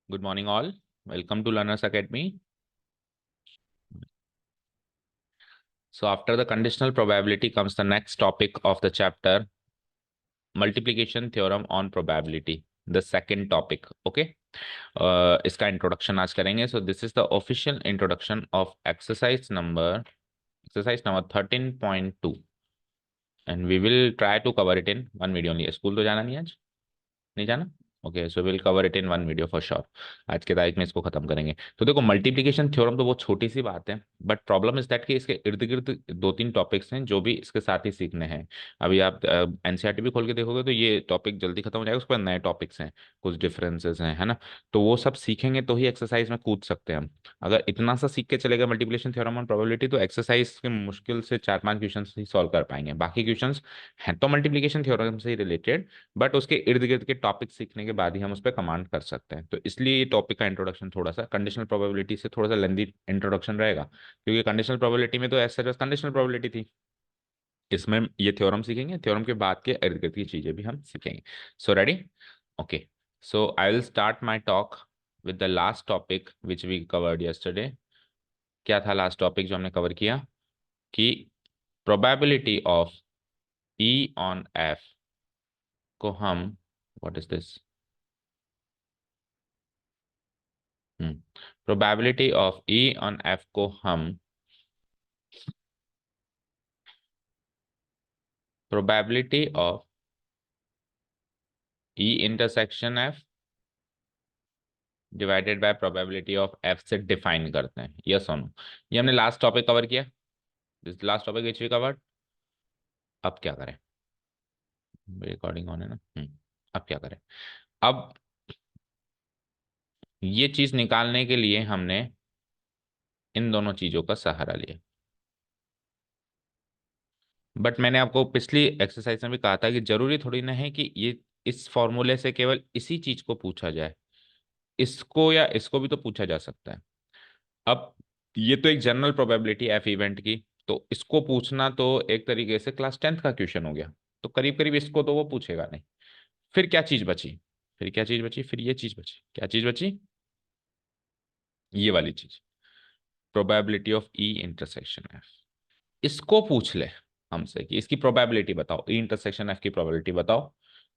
Good morning, all. Welcome to Learners Academy. So, after the conditional probability comes the next topic of the chapter, multiplication theorem on probability. The second topic. Okay. इसका introduction आज करेंगे. So, this is the official introduction of exercise number 13.2, and we will try to cover it in one video only. School तो जाना नहीं आज? नहीं जाना? Okay, so will cover it in one video for sure. आज के तारीख में इसको खत्म करेंगे. तो देखो, मल्टीप्लिकेशन थ्योरम तो बहुत छोटी सी बात है, बट प्रॉब्लम इज दैट कि इसके इर्द गिर्द दो तीन टॉपिक्स हैं जो भी इसके साथ ही सीखने हैं. अभी आप एनसीईआरटी भी खोल के देखोगे तो ये टॉपिक जल्दी खत्म हो जाएगा, उसके बाद नए टॉपिक्स हैं, कुछ डिफरेंसेस हैं, है ना. तो वो सब सीखेंगे तो ही एक्सरसाइज में कूद सकते हैं हम. अगर इतना सा सीख के चलेगा मल्टीप्लिकेशन थ्योरम ऑन प्रोबेबिलिटी, तो एक्सरसाइज के मुश्किल से 4-5 क्वेश्चन ही सॉल्व कर पाएंगे. बाकी क्वेश्चन हैं तो मल्टीप्लिकेशन थ्योरम से ही रिलेटेड, बट उसके इर्द गिर्द के टॉपिक सीखने के बाद ही हम उस पर कमांड कर सकते हैं. तो इसलिए ये टॉपिक का इंट्रोडक्शन थोड़ा सा कंडीशनल प्रोबेबिलिटी से थोड़ा सा लेंदी इंट्रोडक्शन रहेगा, क्योंकि कंडीशनल प्रोबेबिलिटी में तो ऐसा बस कंडीशनल प्रोबेबिलिटी थी. इसमें ये थ्योरम सीखेंगे, थ्योरम के बाद के इर्द गिर्द की चीजें भी हम सीखेंगे. So ready? Okay. So I will start my talk with the last topic which we covered yesterday. क्या था लास्ट टॉपिक जो हमने कवर किया? कि probability of E on F को हम, what is this, probability of E on F को हम probability of E intersection F divided by probability of F से डिफाइन करते हैं. यस और नो? ये हमने लास्ट टॉपिक कवर किया. This last topic which we covered. अब क्या करें? रिकॉर्डिंग ऑन है ना. अब क्या करें? अब ये चीज निकालने के लिए हमने इन दोनों चीजों का सहारा लिया. बट मैंने आपको पिछली एक्सरसाइज में भी कहा था कि जरूरी थोड़ी ना है कि ये इस फॉर्मूले से केवल इसी चीज को पूछा जाए. इसको या इसको भी तो पूछा जा सकता है. अब ये तो एक जनरल प्रोबेबिलिटी एफ इवेंट की, तो इसको पूछना तो एक तरीके से क्लास 10th का क्वेश्चन हो गया. तो करीब करीब इसको तो वो पूछेगा नहीं. फिर क्या चीज बची? फिर क्या चीज बची? फिर ये चीज बची. क्या चीज बची? ये वाली चीज, probability of E intersection F. इसको पूछ ले हमसे कि इसकी प्रोबेबिलिटी बताओ, ई इंटरसेक्शन एफ की प्रोबेबिलिटी बताओ,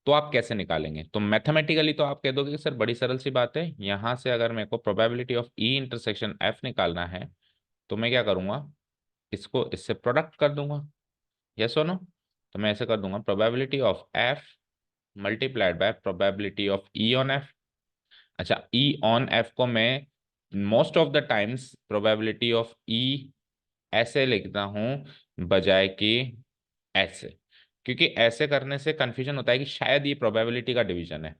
तो आप कैसे निकालेंगे? तो मैथमेटिकली तो आप कह दोगे कि सर बड़ी सरल सी बात है, यहां से अगर मेरे को probability of E intersection F निकालना है तो मैं क्या करूंगा? इसको इससे प्रोडक्ट कर दूंगा. यस और नो? तो मैं ऐसे कर दूंगा, probability of F multiplied by probability of E on F. अच्छा, ई ऑन एफ को मैं most of the times probability of E ऐसे लिखता हूं बजाय कि ऐसे, क्योंकि ऐसे करने से कंफ्यूजन होता है कि शायद ये प्रोबेबिलिटी का डिवीजन है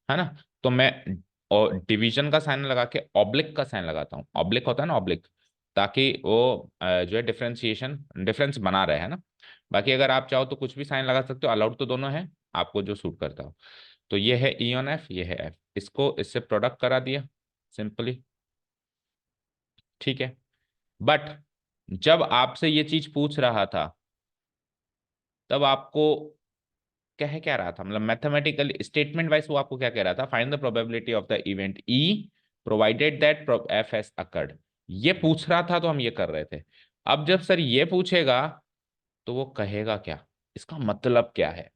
ना. तो मैं और डिवीजन का साइन लगा के ऑब्लिक का साइन लगाता हूँ. ऑब्लिक होता है ना, ऑब्लिक, ताकि वो जो है डिफरेंशिएशन डिफरेंस बना रहे, है ना. बाकी अगर आप चाहो तो कुछ भी साइन लगा सकते हो, अलाउड तो दोनों है, आपको जो सूट करता हो. तो ये है ई ऑन एफ, ये है एफ. इसको इससे प्रोडक्ट करा दिया सिंपली. ठीक है. बट जब आपसे ये चीज पूछ रहा था तब आपको कह क्या रहा था, मतलब मैथमेटिकल स्टेटमेंट वाइज वो आपको क्या कह रहा था? Find the probability of the event E provided that F has occurred. ये पूछ रहा था तो हम ये कर रहे थे. अब जब सर ये पूछेगा तो वो कहेगा क्या? इसका मतलब क्या है?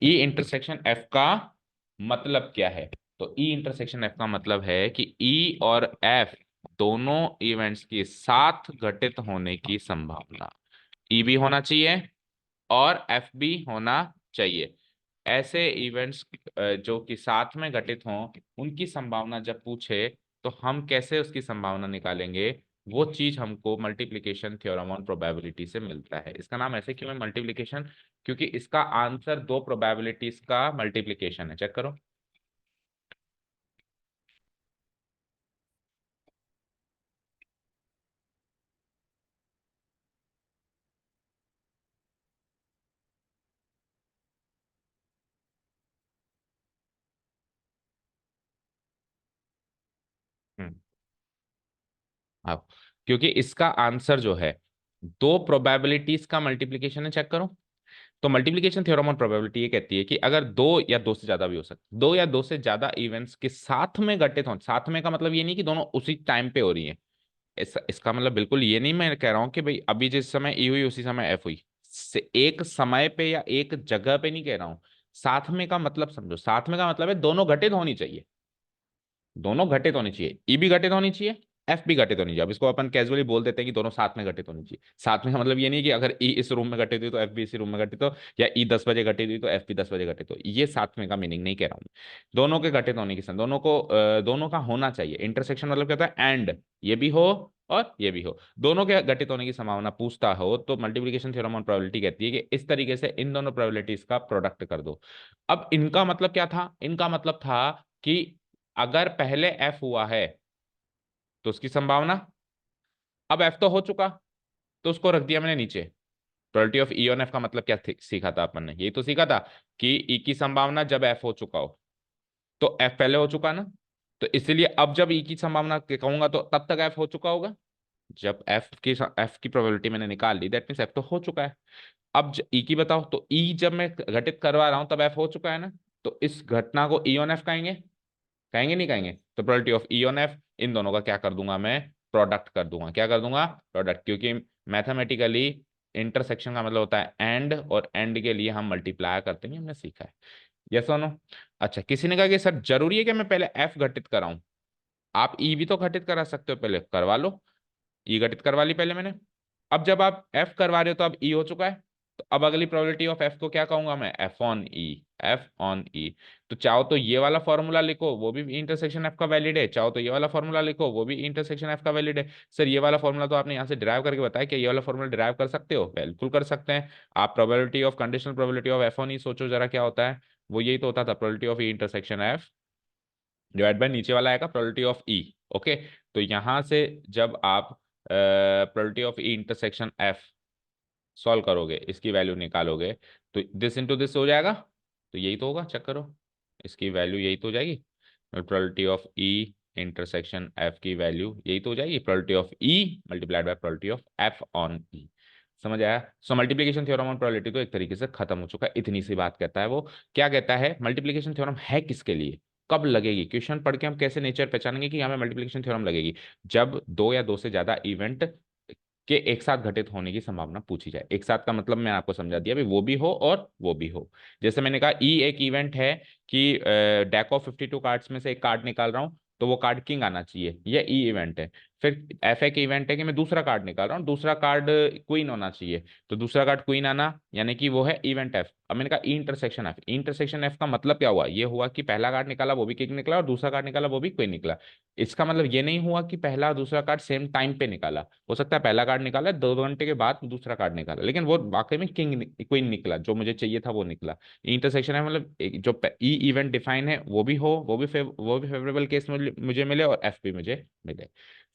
ई इंटरसेक्शन एफ का मतलब क्या है? तो ई इंटरसेक्शन एफ का मतलब है कि ई और एफ दोनों इवेंट्स के साथ घटित होने की संभावना, ई भी होना चाहिए और एफ भी होना चाहिए. ऐसे इवेंट्स जो कि साथ में घटित हों, उनकी संभावना जब पूछे तो हम कैसे उसकी संभावना निकालेंगे? वो चीज हमको मल्टीप्लिकेशन थ्योरम ऑन प्रोबेबिलिटी से मिलता है. इसका नाम ऐसे क्यों है मल्टीप्लिकेशन? क्योंकि इसका आंसर दो प्रोबेबिलिटीज का मल्टीप्लिकेशन है. चेक करो. हम्म. अब क्योंकि इसका आंसर जो है दो प्रोबेबिलिटीज का मल्टीप्लिकेशन है. चेक करो. तो मल्टीप्लिकेशन थ्योरम ऑन प्रोबेबिलिटी ये कहती है कि अगर दो या दो से ज्यादा भी हो सकते, दो या दो से ज्यादा इवेंट्स के साथ में घटित हो, साथ में का मतलब ये नहीं कि दोनों उसी टाइम पे हो रही है, इसका मतलब बिल्कुल ये नहीं मैं कह रहा हूं कि भाई अभी जिस समय ई हुई उसी समय एफ हुई, से एक समय पे या एक जगह पे नहीं कह रहा हूं। साथ में का मतलब समझो, साथ में का मतलब है दोनों घटित होनी चाहिए, दोनों घटित होनी चाहिए, ई भी घटित होनी चाहिए, एफ भी घटित होनी चाहिए। अब इसको अपन कैजुअली बोल देते हैं कि दोनों साथ में घटित होनी चाहिए। साथ में का मतलब ये नहीं कि अगर ई इस रूम में घटित हुई तो एफ भी इसी रूम में घटित हो, या ई 10 बजे घटित हुई तो एफ भी 10 बजे घटित हो, ये साथ में का मीनिंग नहीं कह रहा हूँ। दोनों के घटित होने की दोनों को दोनों का होना चाहिए। इंटरसेक्शन मतलब क्या होता है, एंड ये भी हो और ये भी हो, दोनों के घटित होने की संभावना पूछता हो तो मल्टीप्लिकेशन थ्योरम ऑन प्रोबेबिलिटी कहती है कि इस तरीके से इन दोनों प्रोबेबिलिटीज का प्रोडक्ट कर दो। अब इनका मतलब क्या था, इनका मतलब था कि अगर पहले एफ हुआ है तो उसकी संभावना, अब एफ तो हो चुका तो उसको रख दिया मैंने नीचे। Probability of E on F का मतलब क्या सीखा था अपन ने, यही तो सीखा था कि ई की संभावना जब एफ हो चुका हो, तो एफ पहले हो चुका ना, तो इसलिए अब जब ई की संभावना कहूंगा तो तब तक एफ हो चुका होगा। जब एफ की प्रोबेबिलिटी मैंने निकाल ली, दैट मीन्स एफ तो हो चुका है। अब ई की बताओ, तो ई जब मैं घटित करवा रहा हूं तब एफ हो चुका है ना, तो इस घटना को ई ऑन एफ कहेंगे, कहेंगे नहीं कहेंगे? तो probability of E on F, इन दोनों का क्या कर दूंगा मैं, प्रोडक्ट कर दूंगा। क्या कर दूंगा? प्रोडक्ट, क्योंकि मैथमेटिकली इंटरसेक्शन का मतलब होता है एंड, और एंड के लिए हम मल्टीप्लाई करते हैं, हमने सीखा है। यस और नो? अच्छा, किसी ने कहा कि सर जरूरी है कि मैं पहले एफ घटित कराऊं? आप ई भी तो घटित करा सकते हो, पहले करवा लो। ई घटित करवा ली पहले मैंने, अब जब आप एफ करवा रहे हो तो अब ई हो चुका है, तो अब अगली प्रोबेबिलिटी ऑफ एफ को क्या कहूंगा मैं, F on E, F on E. तो चाहो तो ये वाला फॉर्मूला लिखो, वो भी इंटरसेक्शन एफ का वैलिड है, चाहो तो ये वाला फॉर्मूला लिखो, वो भी इंटरसेक्शन एफ का वैलिड है। सर ये वाला फॉर्मूला तो आपने यहाँ से डिराइव करके बताया कि ये वाला फॉर्मूला डिराइव कर सकते हो, बिल्कुल कर सकते हैं। आप probability of conditional probability of F on E सोचो जरा क्या होता है, वो यही तो होता था, probability of E intersection F divide by नीचे वाला आएगा प्रोबेबिलिटी ऑफ ई। ओके, तो यहां से जब आप probability of E intersection F solve करोगे, इसकी वैल्यू निकालोगे, तो दिस इंटू दिस हो जाएगा, तो यही तो होगा, चेक करो, इसकी वैल्यू यही तो हो जाएगी। Probability of E intersection F की वैल्यू यही तो हो जाएगी, probability of E multiplied by probability of F on E. समझ आया? So multiplication theorem on probability तो एक तरीके से खत्म हो चुका है, इतनी सी बात कहता है वो। क्या कहता है, मल्टीप्लिकेशन थ्योरम है किसके लिए, कब लगेगी? क्वेश्चन पढ़ के हम कैसे नेचर पहचानेंगे कि हमें मल्टीप्लिकेशन थ्योरम लगेगी? जब दो या दो से ज्यादा इवेंट के एक साथ घटित होने की संभावना पूछी जाए। एक साथ का मतलब मैं आपको समझा दिया, भी वो भी हो और वो भी हो। जैसे मैंने कहा ई एक इवेंट है कि डेक ऑफ 52 कार्ड्स में से एक कार्ड निकाल रहा हूं, तो वो कार्ड किंग आना चाहिए, ये ई इवेंट है। फिर एफ एक इवेंट है कि मैं दूसरा कार्ड निकाल रहा हूँ, दूसरा कार्ड क्वीन होना चाहिए, तो दूसरा कार्ड क्वीन आना, यानी कि वो है इवेंट एफ। अब मैंने कहा ई इंटरसेक्शन एफ, इंटरसेक्शन एफ का मतलब क्या हुआ, ये हुआ कि पहला कार्ड निकाला वो भी किंग निकला, और दूसरा कार्ड निकाला वो भी क्वीन निकला। इसका मतलब ये नहीं हुआ कि पहला और दूसरा कार्ड सेम टाइम पे निकाला, हो सकता है पहला कार्ड निकाला 2 घंटे के बाद दूसरा कार्ड निकाला, लेकिन वो वाकई में किंग क्वीन निकला, जो मुझे चाहिए था वो निकला। इंटरसेक्शन है मतलब जो ई इवेंट डिफाइन है वो भी हो, वो भी फेवरेबल केस मुझे मिले, और एफ भी मुझे मिले।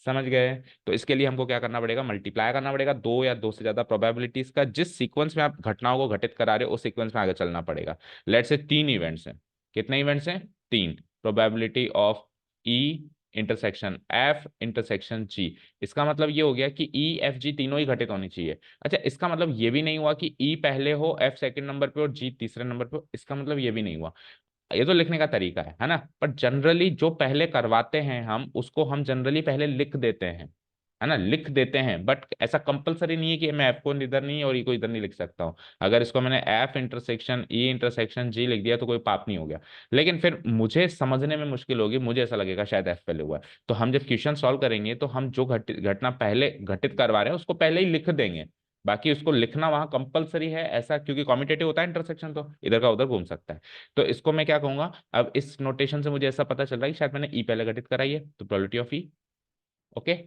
समझ गए? तो इसके लिए हमको क्या करना पड़ेगा, मल्टीप्लाई करना पड़ेगा दो या दो से ज्यादा प्रोबेबिलिटीज का, जिस सीक्वेंस में आप घटनाओं को घटित करा रहे हो उस सीक्वेंस में आगे चलना पड़ेगा। लेट्स से 3 इवेंट्स हैं, कितने इवेंट्स हैं, 3। Probability of E intersection F intersection G, इसका मतलब ये हो गया कि ई एफ जी तीनों ही घटित होनी चाहिए। अच्छा, इसका मतलब ये भी नहीं हुआ कि ई पहले हो, एफ सेकंड नंबर पे और जी तीसरे नंबर पे हो, इसका मतलब ये भी नहीं हुआ। ये तो लिखने का तरीका है ना, पर जनरली जो पहले करवाते हैं हम उसको हम जनरली पहले लिख देते हैं, है ना, लिख देते हैं। बट ऐसा कंपलसरी नहीं है कि मैं एफ को इधर नहीं और ई को इधर नहीं लिख सकता हूँ। अगर इसको मैंने एफ इंटरसेक्शन ई इंटरसेक्शन जी लिख दिया तो कोई पाप नहीं हो गया, लेकिन फिर मुझे समझने में मुश्किल होगी, मुझे ऐसा लगेगा शायद एफ पहले हुआ है। तो हम जब क्वेश्चन सॉल्व करेंगे तो हम जो घटना पहले घटित करवा रहे हैं उसको पहले ही लिख देंगे। बाकी उसको लिखना वहां कंपलसरी है ऐसा, क्योंकि कॉम्यूटेटिव होता है इंटरसेक्शन, तो इधर का उधर घूम सकता है। तो इसको मैं क्या कहूंगा, अब इस नोटेशन से मुझे ऐसा पता चल रहा है कि शायद मैंने ई पहले घटित कराई है, तो probability of E, okay,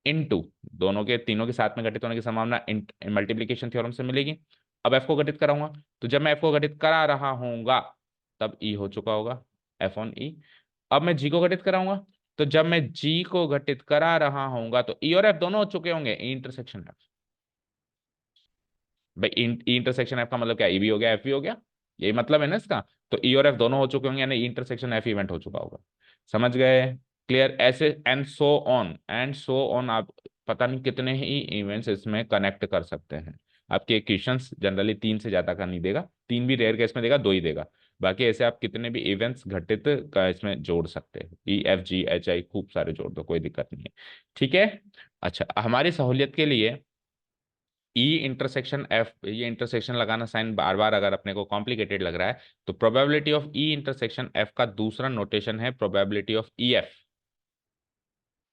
into दोनों के तीनों के साथ में घटित होने की संभावना मल्टीप्लिकेशन थ्योरम से मिलेगी। अब एफ को घटित कराऊंगा, तो जब मैं एफ को घटित करा रहा हूंगा तब ई हो चुका होगा, एफ ऑन ई। अब मैं जी को घटित कराऊंगा, तो जब मैं जी को घटित करा रहा हूंगा तो ई और एफ दोनों हो चुके होंगे, ई इंटरसेक्शन एफ। भाई ई इंटरसेक्शन एफ का मतलब क्या, ई भी हो गया एफ भी हो गया, यही मतलब है ना इसका। तो ई और एफ दोनों हो चुके होंगे, यानी ई इंटरसेक्शन एफ इवेंट हो चुका होगा। समझ गए? क्लियर? ऐसे एंड सो ऑन आप पता नहीं कितने ही इवेंट्स इसमें कनेक्ट कर सकते हैं। आपके क्वेश्चंस जनरली 3 से ज्यादा का नहीं देगा, 3 भी रेयर केस में देगा, 2 ही देगा। बाकी ऐसे आप कितने भी इवेंट्स घटित का इसमें जोड़ सकते हैं, EFGHI खूब सारे जोड़ दो, कोई दिक्कत नहीं है। ठीक है। अच्छा, हमारी सहूलियत के लिए E∩F, ये इंटरसेक्शन लगाना साइन बार बार अगर अपने को कॉम्प्लिकेटेड लग रहा है, तो प्रोबेबिलिटी ऑफ E∩F का दूसरा नोटेशन है प्रोबेबिलिटी ऑफ EF,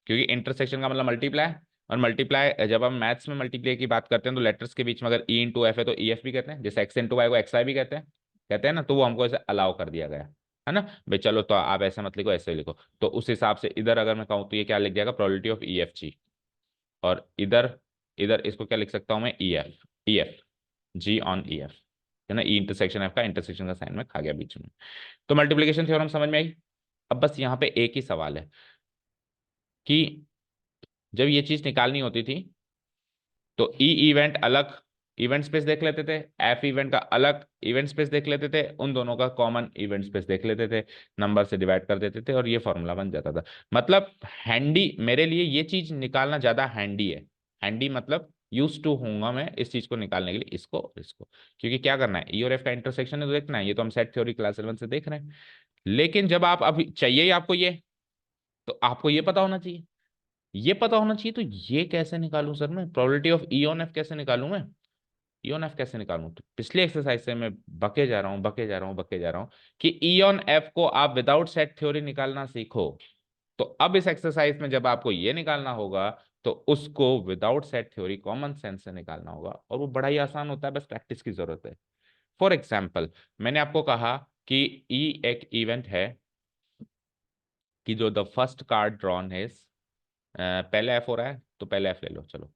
क्योंकि इंटरसेक्शन का मतलब मल्टीप्लाई, और मल्टीप्लाई जब हम मैथ्स में मल्टीप्लाई की बात करते हैं तो लेटर्स के बीच में अगर E∗F है तो EF भी कहते हैं, जैसे X∗Y को XY भी कहते हैं ना, तो वो हमको ऐसे अलाउ कर दिया गया है ना भाई। चलो तो आप ऐसे मत लिखो, ऐसे लिखो, तो उस हिसाब से इधर अगर मैं कहूँ तो ये क्या लिख जाएगा, प्रोबेबिलिटी ऑफ EFG, और इधर इधर इसको क्या लिख सकता हूँ मैं, EF G/EF, है ना, E∩F का इंटरसेक्शन का साइन में खा गया बीच में। तो मल्टीप्लीकेशन थ्योरम समझ में आई। अब बस यहाँ पे एक ही सवाल है कि जब ये चीज निकालनी होती थी तो इवेंट अलग इवेंट स्पेस देख लेते थे, एफ इवेंट का अलग इवेंट स्पेस देख लेते थे, उन दोनों का कॉमन इवेंट स्पेस देख लेते थे, नंबर से डिवाइड कर देते थे और ये फॉर्मूला बन जाता था। मतलब हैंडी, मेरे लिए ये चीज निकालना ज्यादा हैंडी है। हैंडी मतलब यूज टू होऊंगा मैं इस चीज को निकालने के लिए, इसको क्योंकि क्या करना है, ई और एफ का इंटरसेक्शन है तो देखना है, ये तो हम सेट थ्योरी क्लास 11 से देख रहे हैं। लेकिन जब आप अभी चाहिए ही आपको ये, तो आपको ये पता होना चाहिए, ये पता होना चाहिए, तो ये कैसे निकालूं सर मैं, probability of E on F कैसे निकालूं मैं, ई ऑन एफ कैसे निकालूं। तो पिछली एक्सरसाइज से मैं बके जा रहा हूं, बके जा रहा हूं कि ई ऑन एफ को आप विदाउट सेट थ्योरी निकालना सीखो। तो अब इस एक्सरसाइज में जब आपको ये निकालना होगा तो उसको without set theory common sense से निकालना होगा, और वो बड़ा ही आसान होता है, बस प्रैक्टिस की जरूरत है। फॉर एग्जाम्पल, मैंने आपको कहा कि ई एक इवेंट है कि जो द फर्स्ट कार्ड ड्रॉन है, पहले एफ हो रहा है तो पहले एफ ले लो, चलो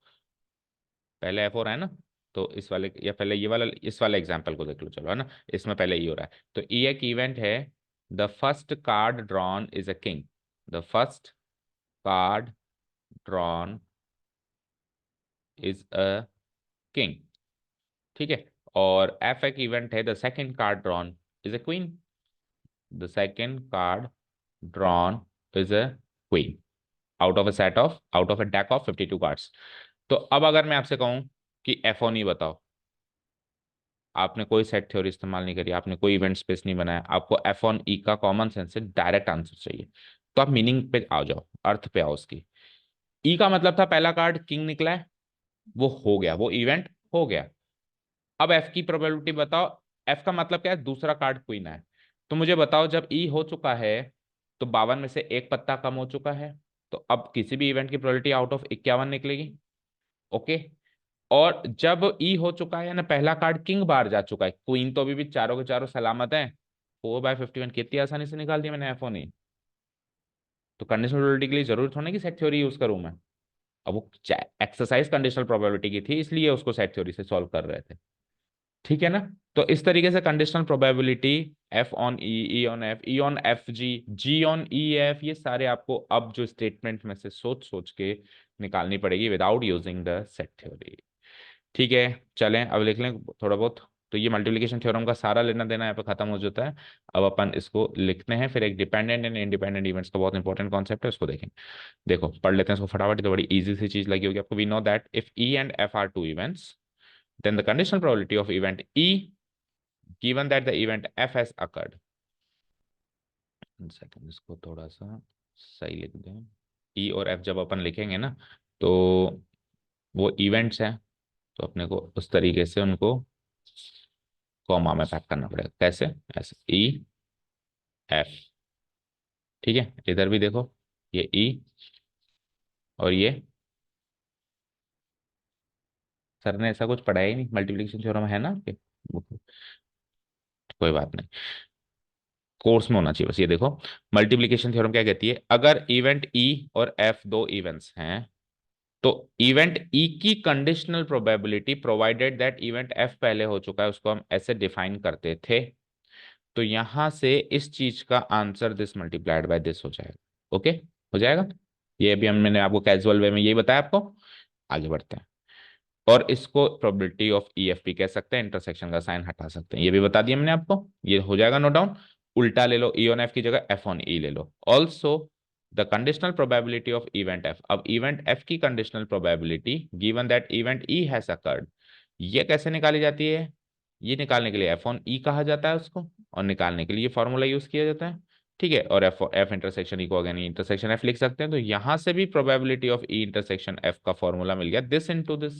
पहले एफ हो रहा है ना, तो इस वाले या पहले ये वाला, इस वाले एग्जांपल को देख लो, चलो है ना, इसमें पहले ई हो रहा है, तो ई एक इवेंट है, the first card drawn is a king, the first card drawn is a king. ठीक है। और एफ एक इवेंट है, the second card drawn is a queen, the second card drawn is a queen, out of a deck of 52 cards. तो अब अगर मैं आपसे कहूं कि एफ ऑन ई बताओ, आपने कोई सेट थ्योरी इस्तेमाल नहीं करी, आपने कोई इवेंट स्पेस नहीं बनाया, आपको एफ ऑन ई का कॉमन सेंस से डायरेक्ट आंसर चाहिए, तो आप मीनिंग पे आ जाओ, अर्थ पे आओ उसकी। ई का मतलब था पहला कार्ड किंग निकला है, वो हो गया, वो इवेंट हो गया। अब एफ की प्रोबेबिलिटी बताओ, एफ का मतलब क्या है, दूसरा कार्ड क्वीन है। तो मुझे बताओ जब ई हो चुका है तो 52 में से एक पत्ता कम हो चुका है, तो अब किसी भी इवेंट की प्रोबेबिलिटी आउट ऑफ 51 निकलेगी। ओके। और जब ई हो चुका है ना, पहला कार्ड किंग बाहर जा चुका है, क्वीन तो अभी भी चारों के चारों सलामत है, 4/51 कितनी आसानी से निकाल दिया मैंने एफ नहीं। तो कंडीशनल प्रोबेबिलिटी के लिए जरूरत होने की सेट थ्योरी यूज करूं मैं। अब वो एक्सरसाइज कंडीशनल प्रोबेबिलिटी की थी, इसलिए उसको सेट थ्योरी से सॉल्व कर रहे थे। ठीक है ना। तो इस तरीके से conditional probability, F on E, E on F, E on F G, G on E F, ये सारे आपको अब जो स्टेटमेंट में से सोच सोच के निकालनी पड़ेगी without using the set theory. ठीक है। चलें अब लिख लें थोड़ा बहुत। तो ये मल्टीप्लिकेशन थ्योरम का सारा लेना देना यहाँ पे खत्म हो जाता है। अब अपन इसको लिखते हैं, फिर एक डिपेंडेंट एंड इंडिपेंडेंट इवेंट्स का बहुत इंपॉर्टेंट कॉन्सेप्ट है, उसको देखेंगे। देखो पढ़ लेते हैं इसको फटाफट, तो बड़ी इजी सी चीज लगी होगी आपको। We know that if E and F are two events, then the conditional probability of event E given that the event F has occurred, second इसको थोड़ा सा सही लिख दें, E और F जब अपन लिखेंगे ना, तो वो इवेंट्स हैं, तो अपने को उस तरीके से उनको कॉमा में पैक करना पड़ेगा, कैसे, ऐसे E F। ठीक है, इधर भी देखो, ये E और ये, सर ने ऐसा कुछ पढ़ाया ही नहीं, मल्टीप्लिकेशन थ्योरम है ना आपके, कोई बात नहीं, कोर्स में होना चाहिए बस। ये देखो मल्टीप्लिकेशन थ्योरम क्या कहती है, अगर इवेंट ई और एफ दो इवेंट्स हैं, तो इवेंट ई की conditional probability provided that event F पहले हो चुका है, उसको हम ऐसे डिफाइन करते थे। तो यहां से इस चीज का answer this multiplied by this हो जाएगा। ओके, हो जाएगा। ये भी हम, मैंने आपको कैजुअल वे में यही बताया आपको। आगे बढ़ते हैं, और इसको प्रोबेबिलिटी ऑफ ईएफपी कह सकते हैं, इंटरसेक्शन का साइन हटा सकते हैं, ये भी बता दिया मैंने आपको, ये हो जाएगा नोट डाउन। उल्टा ले लो, ई ऑन एफ की जगह एफ ऑन ई ले लो। Also the conditional probability of event F, अब इवेंट एफ की conditional probability given that event E has occurred, ये कैसे निकाली जाती है? ये निकालने के लिए एफ ऑन ई कहा जाता है उसको, और निकालने के लिए ये फॉर्मूला यूज किया जाता है। ठीक है, और एफ एफ इंटरसेक्शन ई को अगेन इंटरसेक्शन एफ लिख सकते हैं। तो यहां से भी probability of E intersection F का फॉर्मूला मिल गया, this into this,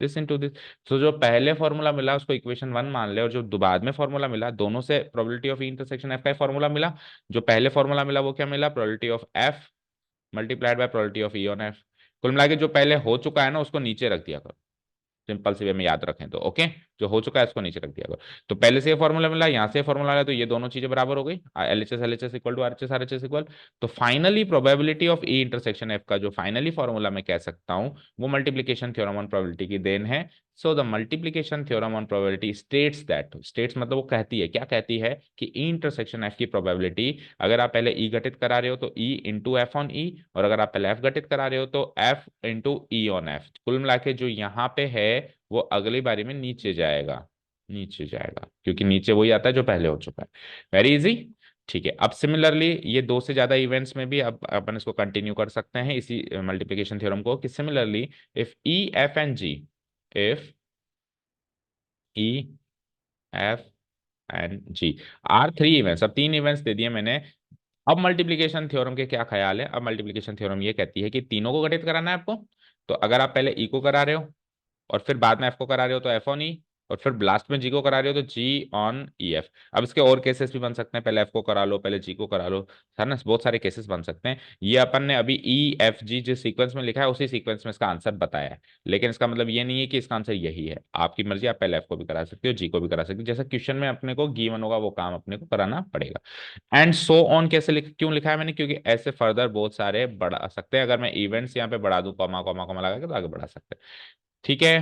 this into this. तो जो पहले फॉर्मूला मिला उसको इक्वेशन 1 मान ले, और जो बाद में फॉर्मूला मिला दोनों से probability of E intersection F का फॉर्मूला मिला। जो पहले फॉर्मूला मिला वो क्या मिला? Probability of F multiplied by probability of E on F. कुल मिला के जो पहले हो चुका है ना उसको नीचे रख दिया करो, सिंपल सी वे में याद रखें तो। ओके, जो हो चुका है उसको नीचे रख दिया करो। तो पहले से ये फॉर्मूला मिला, यहाँ से फॉर्मूला आया, तो ये दोनों चीजें बराबर हो गई, L H S equal to R H S equal. तो finally probability of E intersection F का जो फाइनली फॉर्मूला मैं कह सकता हूं वो मल्टीप्लीकेशन थ्योरम ऑन प्रोबेबिलिटी की देन है। So the multiplication theorem on probability states that, states मतलब वो कहती है, क्या कहती है कि ई इंटरसेक्शन एफ की प्रोबेबिलिटी, अगर आप पहले ई घटित करा रहे हो तो ई इंटू एफ ऑन ई, और अगर आप पहले एफ घटित करा रहे हो तो F into E on F. कुल मिला के जो यहाँ पे है वो अगली बारी में नीचे जाएगा, नीचे जाएगा, क्योंकि नीचे वही आता है जो पहले हो चुका है। Very easy. ठीक है, अब सिमिलरली ये दो से ज्यादा इवेंट्स में भी अब अपन इसको कंटिन्यू कर सकते हैं इसी मल्टीप्लिकेशन थ्योरम को, कि similarly if E F and G, if E F and G are three events, अब तीन इवेंट्स दे दिए मैंने। अब मल्टीप्लिकेशन थ्योरम के क्या ख्याल है? अब मल्टीप्लिकेशन थ्योरम ये कहती है कि तीनों को घटित कराना है आपको। तो अगर आप पहले ई को करा रहे हो और फिर बाद में एफ को करा रहे हो तो एफ ऑन ई, और फिर लास्ट में जी को करा रहे हो तो जी ऑन ई एफ। अब इसके और केसेस भी बन सकते हैं, पहले एफ को करा लो पहले जी को करा लो, सर ना बहुत सारे केसेस बन सकते हैं। ये अपन ने अभी ई एफ जी जिस सीक्वेंस में लिखा है उसी सीक्वेंस में इसका आंसर बताया है, लेकिन इसका मतलब ये नहीं है कि इसका आंसर यही है। आपकी मर्जी, आप पहले एफ को भी करा सकते हो जी को भी करा सकते हो, जैसा क्वेश्चन में अपने को गिवन होगा वो काम अपने को कराना पड़ेगा। एंड सो ऑन कैसे क्यों लिखा है मैंने? क्योंकि ऐसे फर्दर बहुत सारे बढ़ा सकते हैं, अगर मैं इवेंट्स यहाँ पे बढ़ा दूं कॉमा कॉमा कॉमा लगा के तो आगे बढ़ा सकते हैं। ठीक है,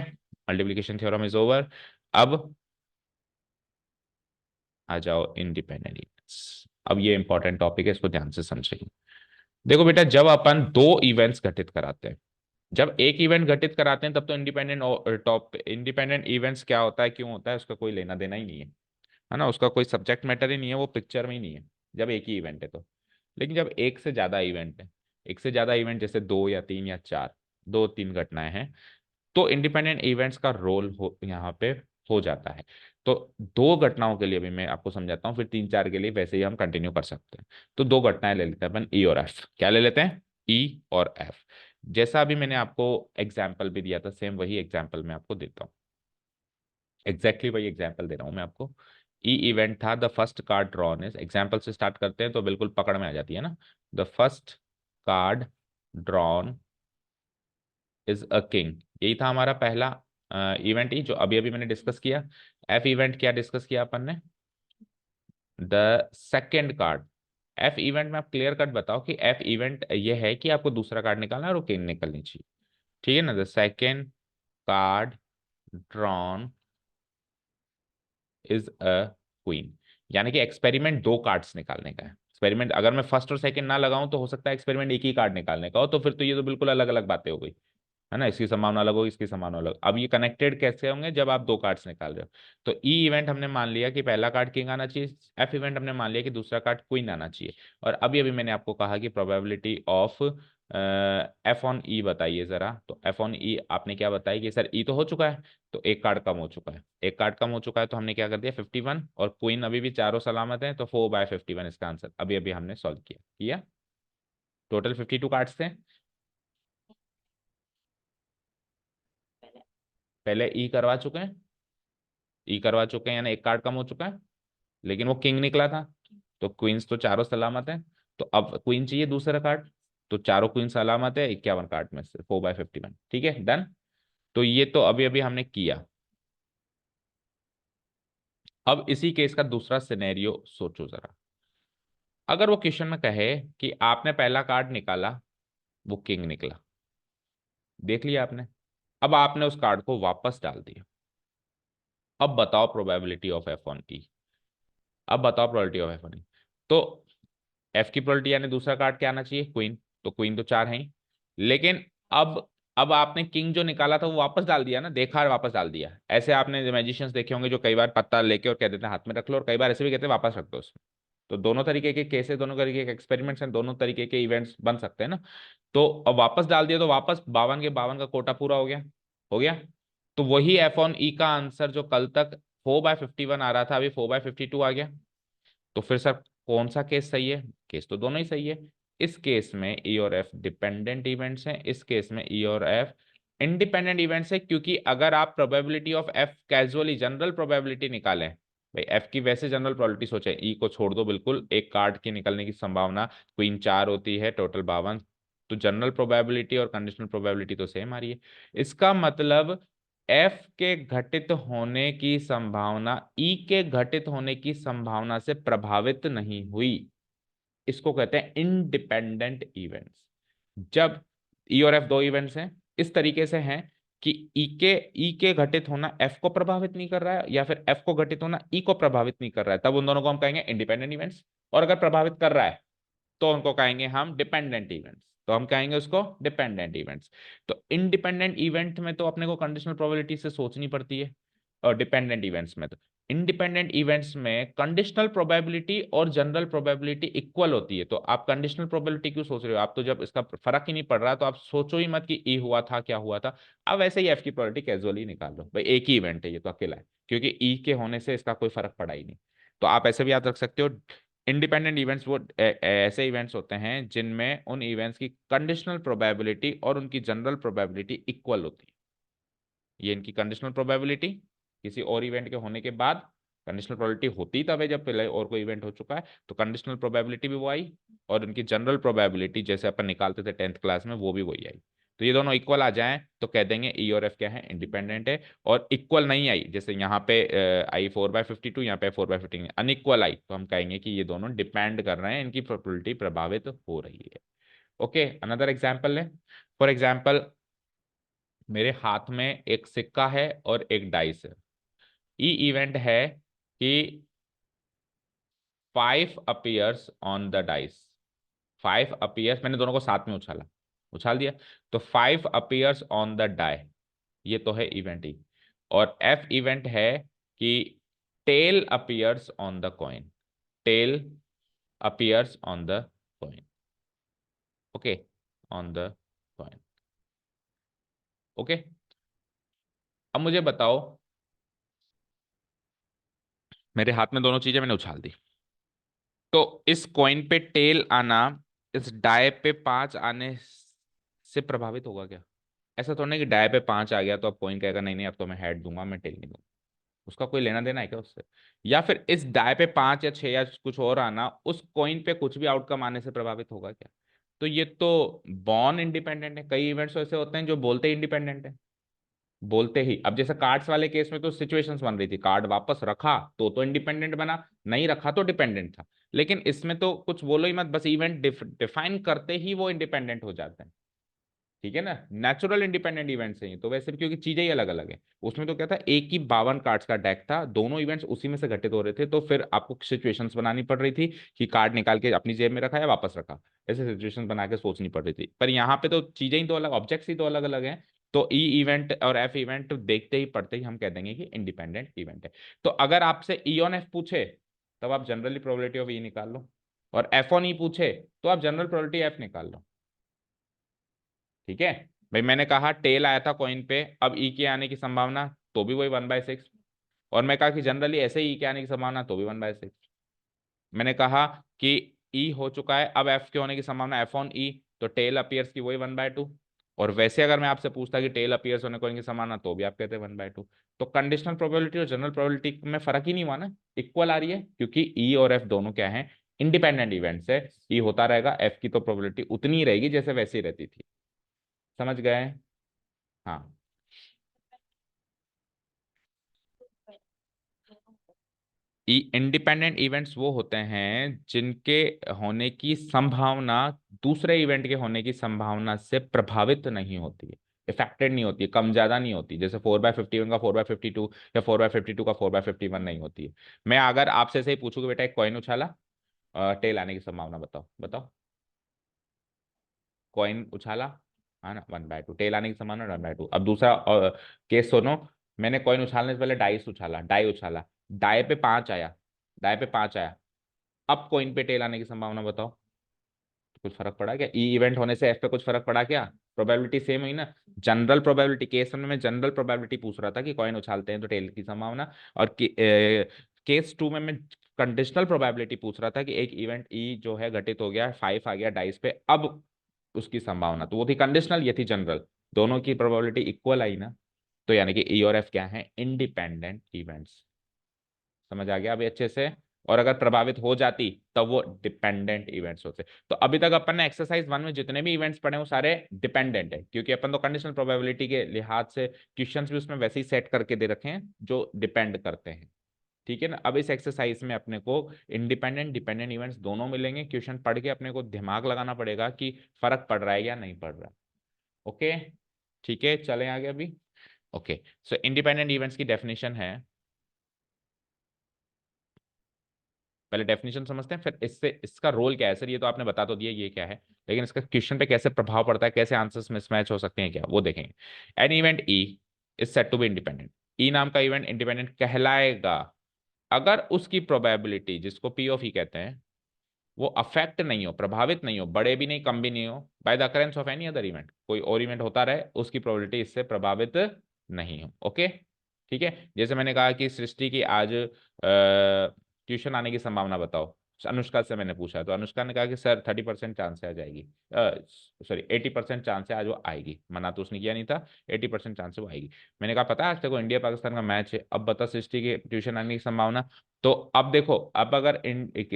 मल्टीप्लिकेशन थ्योरम इज ओवर। अब आ जाओ इंडिपेंडेंट इवेंट्स। अब ये इंपॉर्टेंट टॉपिक है, इसको ध्यान से समझिए। देखो बेटा, जब अपन दो इवेंट्स घटित कराते हैं, जब एक इवेंट घटित कराते हैं तब तो इंडिपेंडेंट टॉप इंडिपेंडेंट इवेंट्स क्या होता है क्यों होता है उसका कोई लेना देना ही नहीं है ना, उसका कोई सब्जेक्ट मैटर ही नहीं है, वो पिक्चर में ही नहीं है जब एक ही इवेंट है तो। लेकिन जब एक से ज्यादा इवेंट है, एक से ज्यादा इवेंट जैसे दो या तीन या चार, दो तीन घटनाएं हैं, तो इंडिपेंडेंट इवेंट्स का रोल हो यहाँ पे हो जाता है। तो दो घटनाओं के लिए भी मैं आपको समझाता हूँ, फिर तीन चार के लिए वैसे ही हम कंटिन्यू कर सकते हैं। तो दो घटनाएं ले लेते हैं अपन, ई और एफ। क्या ले लेते हैं? ई और एफ। जैसा अभी मैंने आपको एग्जाम्पल भी दिया था, सेम वही एग्जाम्पल मैं आपको देता हूँ, एग्जैक्टली वही एग्जाम्पल दे रहा हूँ मैं आपको। ई इवेंट था, the first card drawn is, example से स्टार्ट करते हैं तो बिल्कुल पकड़ में आ जाती है ना। The first card drawn is a king, यही था हमारा पहला इवेंट ही जो अभी अभी मैंने डिस्कस किया। एफ इवेंट क्या डिस्कस किया अपन ने? The second card. F event में आप क्लियर कट बताओ कि एफ इवेंट ये है कि आपको दूसरा कार्ड निकालना है और वो किंग निकलनी चाहिए। ठीक है ना, the second card drawn is a queen, यानी कि एक्सपेरिमेंट दो कार्ड्स निकालने का है। एक्सपेरिमेंट अगर मैं फर्स्ट और सेकंड ना लगाऊं तो हो सकता है एक्सपेरिमेंट एक ही कार्ड निकालने का हो, तो फिर तो ये तो बिल्कुल अलग अलग बातें हो गई, है ना, इसकी संभावना अलग होगी इसकी संभावना अलग। अब ये कनेक्टेड कैसे होंगे? जब आप दो कार्ड्स निकाल रहे हो। तो ई इवेंट हमने मान लिया कि पहला कार्ड किंग आना चाहिए, एफ इवेंट हमने मान लिया कि दूसरा कार्ड क्वीन आना चाहिए। और अभी अभी मैंने आपको कहा कि प्रोबेबिलिटी ऑफ एफ ऑन ई बताइए जरा। तो एफ ऑन ई आपने क्या बताया कि सर ई तो हो चुका है, तो एक कार्ड कम हो चुका है, एक कार्ड कम हो चुका है तो हमने क्या कर दिया 51, और क्वीन अभी भी चारों सलामत है तो 4/51 इसका आंसर अभी अभी हमने सॉल्व किया। टोटल 52 कार्ड्स थे। पहले ई करवा चुके हैं, ई करवा चुके हैं यानी एक कार्ड कम हो चुका है, लेकिन वो किंग निकला था, तो क्वींस तो चारों सलामत है। तो अब क्वीन चाहिए दूसरा कार्ड, तो चारों क्वीन सलामत है 51 कार्ड में से 4/51। ठीक है, डन। तो ये तो अभी अभी हमने किया। अब इसी केस का दूसरा सिनेरियो सोचो जरा। अगर वो क्वेश्चन में कहे कि आपने पहला कार्ड निकाला, वो किंग निकला, देख लिया आपने, अब आपने उस कार्ड को वापस डाल दिया। अब बताओ प्रोबेबिलिटी ऑफ एफ ऑन ई, अब बताओ probability of F on E. तो एफ की प्रोबेबिलिटी यानी दूसरा कार्ड क्या आना चाहिए? क्वीन, तो क्वीन तो चार है ही, लेकिन अब अब आपने किंग जो निकाला था वो वापस डाल दिया ना, देखा और वापस डाल दिया। ऐसे आपने मैजिशियंस देखे होंगे जो कई बार पत्ता लेके और कह देते हैं हाथ में रख लो, और कई बार ऐसे भी कहते हैं वापस रख दो उसमें। तो दोनों तरीके के केसेस, दोनों तरीके के एक्सपेरिमेंट्स हैं, दोनों तरीके के इवेंट्स बन सकते हैं ना। तो अब वापस डाल दिया तो वापस 52 के 52 का कोटा पूरा हो गया, हो गया। तो वही एफ ऑन ई का आंसर जो कल तक 4/51 आ रहा था, अभी 4/52 आ गया। तो फिर सर कौन सा केस सही है? केस तो दोनों ही सही है। इस केस में ई और एफ डिपेंडेंट इवेंट्स हैं, इस केस में ई और एफ इंडिपेंडेंट इवेंट्स है। क्योंकि अगर आप probability of F casually general probability निकालें, भाई एफ की वैसे जनरल प्रोबेबिलिटी सोचे, ई को छोड़ दो बिल्कुल, एक कार्ड के निकलने की संभावना क्वीन 4 होती है, टोटल 52। तो जनरल प्रोबेबिलिटी और कंडीशनल प्रोबेबिलिटी तो सेम आ रही है। इसका मतलब एफ के घटित होने की संभावना ई के घटित होने की संभावना से प्रभावित नहीं हुई। इसको कहते हैं इंडिपेंडेंट इवेंट्स। जब ई और एफ दो इवेंट्स हैं, इस तरीके से हैं कि ई के घटित होना एफ को प्रभावित नहीं कर रहा है, या फिर एफ को घटित होना ई को प्रभावित नहीं कर रहा है, तब उन दोनों को हम कहेंगे इंडिपेंडेंट इवेंट्स। और अगर प्रभावित कर रहा है तो उनको कहेंगे हम डिपेंडेंट इवेंट्स, तो हम कहेंगे उसको डिपेंडेंट इवेंट्स। तो इंडिपेंडेंट इवेंट में तो अपने को कंडीशनल प्रोबेबिलिटी से सोचनी पड़ती है, और डिपेंडेंट इवेंट्स में तो इंडिपेंडेंट इवेंट्स में कंडीशनल प्रोबेबिलिटी और जनरल प्रोबेबिलिटी इक्वल होती है। तो आप कंडीशनल प्रोबेबिलिटी क्यों सोच रहे हो? आप तो जब इसका फर्क ही नहीं पड़ रहा तो आप सोचो ही मत कि ई हुआ था क्या हुआ था। अब वैसे ही एफ की प्रोबेबिलिटी कैजुअली निकाल लो, भाई एक ही इवेंट है ये तो अकेला है, क्योंकि ई के होने से इसका कोई फर्क पड़ा ही नहीं। तो आप ऐसे भी याद रख सकते हो, इंडिपेंडेंट इवेंट्स वो ऐसे इवेंट्स होते हैं जिनमें उन इवेंट्स की कंडीशनल प्रोबेबिलिटी और उनकी जनरल प्रोबेबिलिटी इक्वल होती है। ये इनकी कंडीशनल प्रोबेबिलिटी किसी और इवेंट के होने के बाद, कंडीशनल प्रोबेबिलिटी होती तब है जब पहले और कोई इवेंट हो चुका है, तो कंडीशनल प्रोबेबिलिटी भी वो आई, और उनकी जनरल प्रोबेबिलिटी जैसे अपन निकालते थे 10th क्लास में वो भी वही आई। तो ये दोनों इक्वल आ जाएं तो कह देंगे ई और एफ क्या है? इंडिपेंडेंट है। और इक्वल नहीं आई, जैसे यहाँ पे आई 4/52, यहाँ पे 4/50, अनइक्वल आई, तो हम कहेंगे कि ये दोनों डिपेंड कर रहे हैं, इनकी प्रोबेबिलिटी प्रभावित हो रही है। ओके, अनदर एग्जाम्पल है। फॉर एग्जाम्पल, मेरे हाथ में एक सिक्का है और एक डाइस है। ई इवेंट है कि 5 appears on the dice. 5 appears, मैंने दोनों को साथ में उछाला, उछाल दिया, तो 5 अपीयर्स ऑन द डाई। ये तो है इवेंट ही। और एफ इवेंट है कि tail appears on the coin. Tail appears on the coin. Okay, on the coin. Okay, अब मुझे बताओ, मेरे हाथ में दोनों चीजें मैंने उछाल दी, तो इस कॉइन पे टेल आना इस डाय पे 5 आने से प्रभावित होगा क्या? ऐसा थोड़ा नहीं कि डाय पे 5 आ गया तो अब कॉइन कहेगा नहीं नहीं अब तो मैं हेड दूंगा, मैं टेल नहीं दूंगा। उसका कोई लेना देना है क्या उससे? या फिर इस डाय पे 5 या 6 या कुछ और आना उस कॉइन पे कुछ भी आउटकम आने से प्रभावित होगा क्या? तो ये तो बॉर्न इंडिपेंडेंट है। कई इवेंट्स ऐसे होते हैं जो बोलते ही इंडिपेंडेंट है, बोलते ही। अब जैसे कार्ड्स वाले केस में तो सिचुएशंस बन रही थी, कार्ड वापस रखा तो इंडिपेंडेंट बना, नहीं रखा तो डिपेंडेंट था। लेकिन इसमें तो कुछ बोलो ही मत, बस इवेंट डिफाइन करते ही वो इंडिपेंडेंट हो जाते हैं। ठीक है ना, नेचुरल इंडिपेंडेंट इवेंट्स हैं ये तो, वैसे भी क्योंकि चीजें ही अलग अलग है। उसमें तो क्या था, एक ही 52 कार्ड्स का डेक था, दोनों इवेंट्स उसी में से घटित हो रहे थे, तो फिर आपको सिचुएशंस बनानी पड़ रही थी कि कार्ड निकाल के अपनी जेब में रखा या वापस रखा, ऐसे सिचुएशंस बना के सोचनी पड़ रही थी। पर यहाँ पे तो चीजें ही तो अलग, ऑब्जेक्ट्स ही तो अलग अलग हैं। तो ई इवेंट और एफ इवेंट देखते ही पढ़ते ही हम कह देंगे कि इंडिपेंडेंट इवेंट है। तो अगर आपसे ई ऑन एफ पूछे तब आप जनरली प्रोबेबिलिटी ऑफ ई निकाल लो, और एफ ऑन ई पूछे तो आप जनरल प्रोबेबिलिटी एफ निकाल लो। ठीक है भाई, मैंने कहा टेल आया था कॉइन पे, अब ई के आने की संभावना तो भी वही 1/6। और मैं कहा कि जनरली ऐसे ही ई के आने की संभावना तो भी 1/6। मैंने कहा कि ई हो चुका है, अब एफ के होने की संभावना एफ ऑन ई, तो टेल अपीयर्स की वही 1/2। और वैसे अगर मैं आपसे पूछता कि टेल अपीयर्स होने को की संभावना, तो भी आप कहते हैं 1/2। तो कंडीशनल प्रोबेबिलिटी और जनरल प्रोबेबिलिटी में फर्क ही नहीं हुआ ना, इक्वल आ रही है, क्योंकि ई और एफ दोनों क्या है? इंडिपेंडेंट इवेंट्स है। ई होता रहेगा, एफ की तो प्रोबेबिलिटी उतनी ही रहेगी जैसे वैसी रहती थी। समझ गए? हाँ। इंडिपेंडेंट इवेंट्स वो होते हैं जिनके होने की संभावना दूसरे इवेंट के होने की संभावना से प्रभावित नहीं होती है, इफेक्टेड नहीं होती है, कम ज्यादा नहीं होती। जैसे 4/51 का 4/52 या 4/52 का 4/51 नहीं होती है। मैं अगर आपसे से ही पूछूं कि बेटा एक कॉइन उछाला, टेल आने की संभावना बताओ, बताओ। कॉइन उछाला, हाँ ना, 1/2, टेल आने की संभावना 1/2। अब दूसरा केस सुनो, मैंने कॉइन उछालने से पहले डाइस उछाला, डाई उछाला, डाई पे 5 आया, डाई पे 5 आया, अब कॉइन पे टेल आने की संभावना बताओ। कुछ फर्क पड़ा क्या? ई इवेंट होने से एफ पे कुछ फर्क पड़ा क्या? प्रोबेबिलिटी सेम हुई ना। जनरल प्रोबेबिलिटी केस में जनरल प्रोबेबिलिटी पूछ रहा था कि कॉइन उछालते हैं तो टेल की संभावना, और केस टू में मैं कंडीशनल प्रोबेबिलिटी पूछ रहा था कि एक इवेंट ई जो है घटित हो गया, 5 आ गया डाइस पे, अब उसकी संभावना, तो वो थी कंडीशनल, ये थी जनरल। दोनों की प्रोबेबिलिटी इक्वल आई ना, तो यानी कि ई और एफ क्या है? Independent events. समझ आ गया अभी अच्छे से? और अगर प्रभावित हो जाती तब वो डिपेंडेंट इवेंट्स होते। तो अभी तक अपन ने एक्सरसाइज 1 में जितने भी इवेंट्स पढ़े वो सारे डिपेंडेंट है, क्योंकि अपन तो कंडीशनल प्रोबेबिलिटी के लिहाज से क्वेश्चंस भी उसमें वैसे ही सेट करके दे रखे हैं जो डिपेंड करते हैं। ठीक है ना? अब इस एक्सरसाइज में अपने को इंडिपेंडेंट डिपेंडेंट इवेंट्स दोनों मिलेंगे। क्वेश्चन पढ़ के अपने को दिमाग लगाना पड़ेगा कि फर्क पड़ रहा है या नहीं पड़ रहा। ओके, ठीक है, चलें आगे अभी। ओके, सो इंडिपेंडेंट इवेंट्स की डेफिनेशन है, पहले डेफिनेशन समझते हैं, फिर इससे इसका रोल क्या है। सर ये तो आपने बता तो दिया ये क्या है, लेकिन इसका क्वेश्चन पे कैसे प्रभाव पड़ता है, कैसे आंसर्स मिसमैच हो सकते हैं क्या, वो देखेंगे। An event E is said to be independent. E नाम का इवेंट इंडिपेंडेंट कहलाएगा अगर उसकी प्रोबेबिलिटी, जिसको पी ऑफ ई कहते हैं, वो अफेक्ट नहीं हो, प्रभावित नहीं हो, बड़े भी नहीं कम भी नहीं हो, bye the occurrence of any other event, कोई और इवेंट होता रहे उसकी प्रोबेबिलिटी इससे प्रभावित नहीं हो। ओके, ठीक है। जैसे मैंने कहा कि सृष्टि की आज ट्यूशन आने की संभावना बताओ, अनुष्का से मैंने पूछा तो अनुष्का ने कहा कि सर 30% चांस है आ जाएगी, सॉरी 80% चांस है आज वो आएगी, मना तो उसने किया नहीं था, 80% चांस है वो आएगी। मैंने कहा पता है आज तक वो इंडिया पाकिस्तान का मैच है, अब बता सृष्टि की ट्यूशन आने की संभावना। तो अब देखो, अब अगर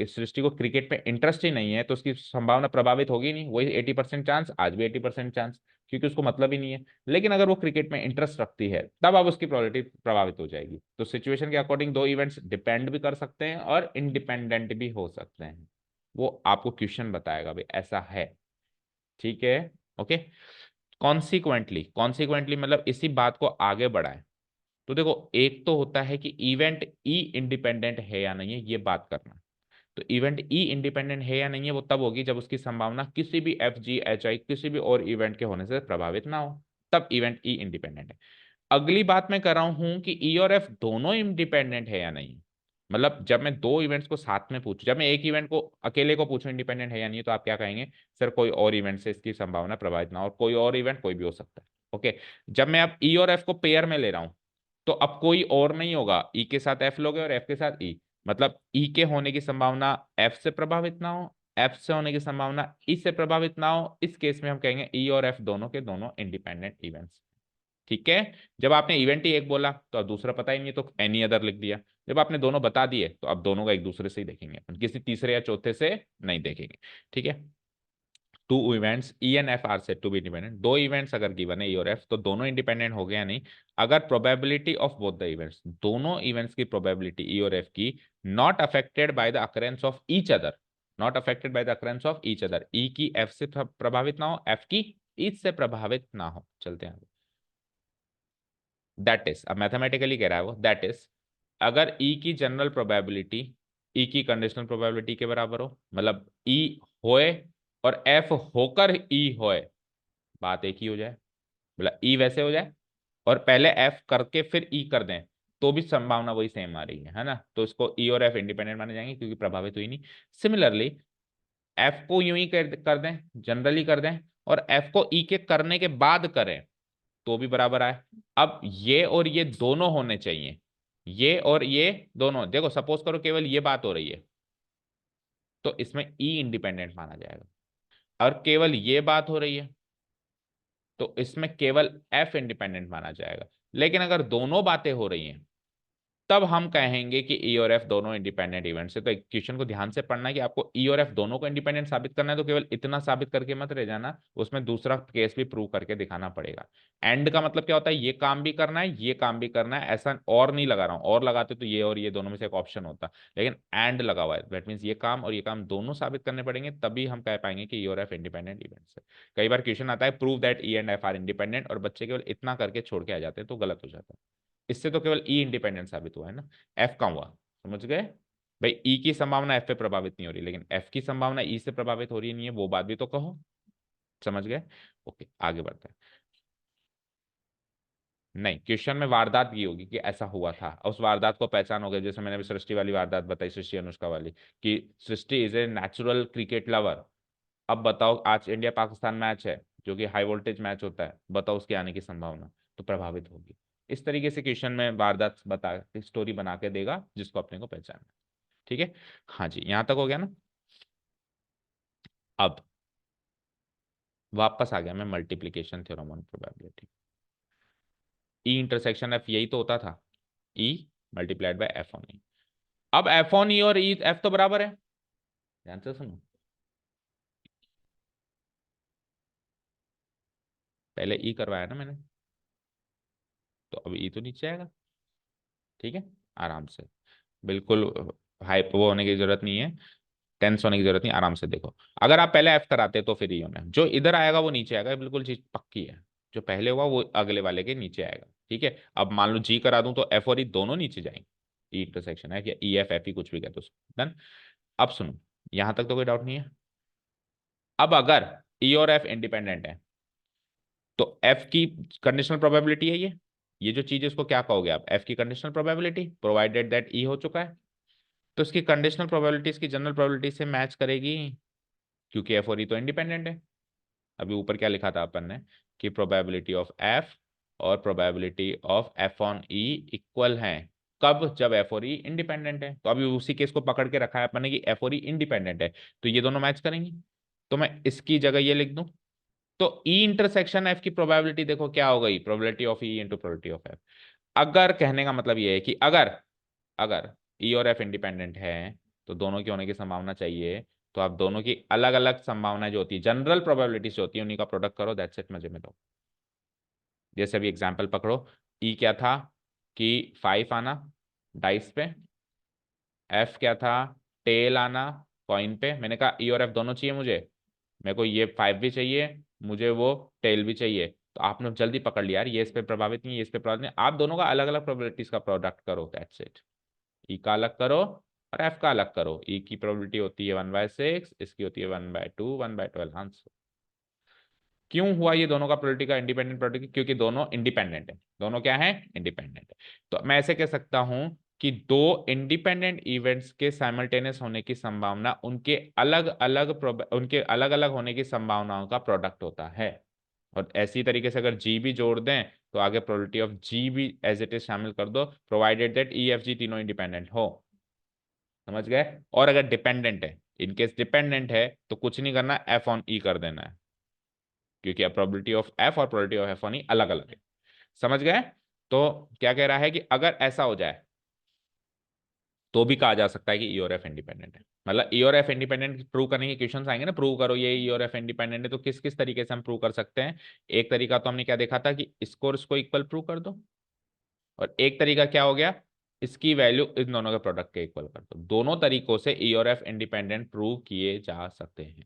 सृष्टि को क्रिकेट में इंटरेस्ट ही नहीं है तो उसकी संभावना प्रभावित होगी नहीं, वही 80% चांस, आज भी 80% चांस, क्योंकि उसको मतलब ही नहीं है। लेकिन अगर वो क्रिकेट में इंटरेस्ट रखती है तब अब उसकी प्रोबेबिलिटी प्रभावित हो जाएगी। तो सिचुएशन के अकॉर्डिंग दो इवेंट्स डिपेंड भी कर सकते हैं और इंडिपेंडेंट भी हो सकते हैं, वो आपको क्वेश्चन बताएगा भाई ऐसा है। ठीक है, ओके। कॉन्सिक्वेंटली, कॉन्सिक्वेंटली मतलब इसी बात को आगे बढ़ाए, तो देखो एक तो होता है कि इवेंट ई इंडिपेंडेंट है या नहीं है, ये बात करना। तो इवेंट ई इंडिपेंडेंट है या नहीं है वो तब होगी जब उसकी संभावना किसी भी एफ जी एच आई किसी भी और इवेंट के होने से प्रभावित ना हो, तब इवेंट ई इंडिपेंडेंट है। अगली बात मैं कर रहा हूं कि ई और एफ दोनों इंडिपेंडेंट है या नहीं। मतलब जब मैं दो इवेंट्स को साथ में पूछूं, जब मैं एक इवेंट को अकेले को पूछूं इंडिपेंडेंट है या नहीं, तो आप क्या कहेंगे? सर कोई और इवेंट से इसकी संभावना प्रभावित ना हो, और कोई और इवेंट कोई भी हो सकता है। ओके, जब मैं अब ई और एफ को पेयर में ले रहा हूं, तो अब कोई और नहीं होगा, ई के साथ एफ लोगे और एफ के साथ ई, मतलब ई के होने की संभावना एफ से प्रभावित ना हो, एफ से होने की संभावना ई से प्रभावित ना हो। इस केस में हम कहेंगे ई और एफ दोनों के दोनों इंडिपेंडेंट इवेंट्स। ठीक है। जब आपने इवेंट ही एक बोला तो अब दूसरा पता ही नहीं, तो एनी अदर लिख दिया। जब आपने दोनों बता दिए तो अब दोनों का एक दूसरे से ही देखेंगे अपन, किसी तीसरे या चौथे से नहीं देखेंगे। ठीक है। Two events E and F are said to be independent. दो इवेंट्स अगर गिवन है ई और एफ, तो दोनों इंडिपेंडेंट हो गए या नहीं, अगर probability of both the events, दोनों इवेंट्स की प्रोबेबिलिटी ई और एफ की not affected by the occurrence of each other, not affected by the occurrence of each other, E की एफ से प्रभावित ना हो, एफ की ई से प्रभावित ना हो। चलते हैं, दैट इज, अब मैथमेटिकली कह रहा है वो, दैट इज अगर ई की जनरल प्रोबेबिलिटी ई की कंडीशनल प्रोबेबिलिटी के बराबर हो, मतलब ई होए और एफ होकर ई होए, बात एक ही हो जाए, मतलब ई वैसे हो जाए और पहले एफ करके फिर ई कर दें, तो भी संभावना वही सेम आ रही है ना, तो इसको ई और एफ इंडिपेंडेंट माने जाएंगे क्योंकि प्रभावित हुई नहीं। सिमिलरली एफ को यूं ही कर दें, जनरली कर दें, और एफ को ई के करने के बाद करें, तो भी बराबर आए। अब ये और ये दोनों होने चाहिए, ये और ये दोनों, देखो सपोज करो केवल ये बात हो रही है तो इसमें ई इंडिपेंडेंट माना जाएगा, और केवल ये बात हो रही है तो इसमें केवल एफ इंडिपेंडेंट माना जाएगा। लेकिन अगर दोनों बातें हो रही हैं तब हम कहेंगे कि ई और एफ दोनों इंडिपेंडेंट इवेंट्स है। तो एक क्वेश्चन को ध्यान से पढ़ना है कि आपको ई और एफ दोनों को इंडिपेंडेंट साबित करना है, तो केवल इतना साबित करके मत रह जाना, उसमें दूसरा केस भी प्रूव करके दिखाना पड़ेगा। एंड का मतलब क्या होता है? ये काम भी करना है ये काम भी करना है, ऐसा और नहीं लगा रहा हूं, और लगाते तो ये और ये दोनों में से एक ऑप्शन होता, लेकिन एंड लगा हुआ है, दैट मीन्स ये काम और ये काम दोनों साबित करने पड़ेंगे, तभी हम कह पाएंगे कि ई और एफ इंडिपेंडेंट इवेंट्स है। कई बार क्वेश्चन आता है prove that E and F are independent, और बच्चे केवल इतना करके छोड़ के आ जाते हैं, तो गलत हो जाता है। इससे तो केवल ई इंडिपेंडेंट साबित हुआ है ना, एफ का हुआ। समझ गए भाई? ई की संभावना एफ पे प्रभावित नहीं हो रही, लेकिन एफ की संभावना ई से प्रभावित हो रही नहीं है, वो बात भी तो कहो। समझ गए? ओके, आगे बढ़ते हैं। नहीं, क्वेश्चन में वारदात की होगी कि ऐसा हुआ था, और उस वारदात को पहचानोगे, जैसे मैंने अभी सृष्टि वाली वारदात बताई, सृष्टि अनुष्का वाली, कि Srishti is a natural cricket lover, अब बताओ, आज इंडिया पाकिस्तान मैच है जो कि हाई वोल्टेज मैच होता है, बताओ उसके आने की संभावना, तो प्रभावित होगी। इस तरीके से क्वेश्चन में वारदात बता स्टोरी बना के देगा जिसको अपने को पहचानना है। ठीक है, हाँ जी, यहां तक हो गया ना। अब वापस आ गया मैं multiplication theorem on probability. E intersection F यही तो होता था, ई मल्टीप्लाइड बाय एफ ऑन ई। अब एफ ऑन ई और ई एफ तो बराबर है, ध्यान से सुनो। पहले ई करवाया ना मैंने, तो अब ई तो नीचे आएगा। ठीक है, आराम से, बिल्कुल हाइप वो होने की जरूरत नहीं है, टेंस होने की जरूरत नहीं, आराम से देखो। अगर आप पहले एफ कराते तो फिर ई होना है, जो इधर आएगा वो नीचे आएगा, बिल्कुल चीज पक्की है। जो पहले हुआ वो अगले वाले के नीचे आएगा। ठीक है, अब मान लो जी करा दूं तो एफ और ई दोनों नीचे जाएंगे। ई इंटरसेक्शन है, या ई एफ एफ ई कुछ भी कहते हो, डन। अब सुनो, यहां तक तो कोई डाउट नहीं है। अब अगर ई और एफ इंडिपेंडेंट है तो एफ की कंडीशनल प्रोबेबिलिटी है ये जो चीज है उसको क्या कहोगे आप, एफ की कंडीशनल प्रोबेबिलिटी, प्रोवाइडेड दैट ई हो चुका है। तो इसकी कंडीशनल प्रोबेबिलिटी इसकी जनरल प्रोबेबिलिटी से मैच करेगी, क्योंकि एफ और ई तो इंडिपेंडेंट है। अभी ऊपर क्या लिखा था अपन ने, कि प्रोबेबिलिटी ऑफ एफ और probability of F on E equal हैं। कब, जब एफ और ई इंडिपेंडेंट है। तो अभी उसी केस को पकड़ के रखा है अपन ने कि एफ और ई इंडिपेंडेंट है, तो ये दोनों मैच करेंगी। तो मैं इसकी जगह ये लिख दूं, तो ई इंटरसेक्शन एफ की प्रोबेबिलिटी देखो क्या हो गई, probability of E into probability of F. अगर कहने का मतलब ये है कि अगर अगर ई और एफ इंडिपेंडेंट है तो दोनों की होने की संभावना चाहिए, तो आप दोनों की अलग अलग संभावना जो होती है, जनरल प्रोबेबिलिटीज जो होती है, उन्हीं का प्रोडक्ट करो, दैट्स इट, मजे में लो। जैसे अभी एग्जांपल पकड़ो, ई क्या था कि 5 आना डाइस पे, एफ क्या था, टेल आना कॉइन पे। मैंने कहा ई और एफ दोनों चाहिए मुझे, मेरे को ये 5 भी चाहिए, मुझे वो टेल भी चाहिए। तो आपने जल्दी पकड़ लिया यार, ये इस पे प्रभावित नहीं, ये इस पे प्रभावित नहीं, आप दोनों का अलग अलग प्रोबेबिलिटीज का प्रोडक्ट करो, दैट्स इट। ई का अलग करो और एफ का अलग करो। ई की प्रोबेबिलिटी होती है 1/6, इसकी होती है 1/2, 1/12 आंसर। क्यों हुआ ये दोनों का प्रोबेबिलिटी का इंडिपेंडेंट प्रोबेबिलिटी, क्योंकि दोनों इंडिपेंडेंट है। दोनों क्या है, इंडिपेंडेंट है। तो मैं ऐसे कह सकता हूं कि दो इंडिपेंडेंट इवेंट्स के साइमल्टेनियस होने की संभावना उनके अलग अलग होने की संभावनाओं का प्रोडक्ट होता है। और ऐसी तरीके से अगर जी भी जोड़ दें तो आगे प्रोबेबिलिटी ऑफ जी भी एज इट इज शामिल कर दो, provided that E F G तीनों इंडिपेंडेंट हो। समझ गए। और अगर डिपेंडेंट है, इनकेस डिपेंडेंट है, तो कुछ नहीं करना, एफ ऑन ई कर देना है, क्योंकि अब प्रोबेबिलिटी ऑफ एफ और प्रोबेबिलिटी ऑफ एफ ऑन ई अलग अलग है। समझ गए। तो क्या कह रहा है कि अगर ऐसा हो जाए तो भी कहा जा सकता है कि ई और एफ इंडिपेंडेंट है। मतलब ई और एफ इंडिपेंडेंट प्रूव करने के क्वेश्चंस आएंगे ना, प्रूव करो ये ई और एफ इंडिपेंडेंट है, तो किस किस तरीके से हम प्रूव कर सकते हैं। एक तरीका तो हमने क्या देखा था कि इसको और इसको इक्वल प्रूव कर दो, और एक तरीका क्या हो गया, इसकी वैल्यू इन दोनों के प्रोडक्ट के इक्वल कर दो। दोनों तरीकों से ई और एफ इंडिपेंडेंट प्रूव किए जा सकते हैं।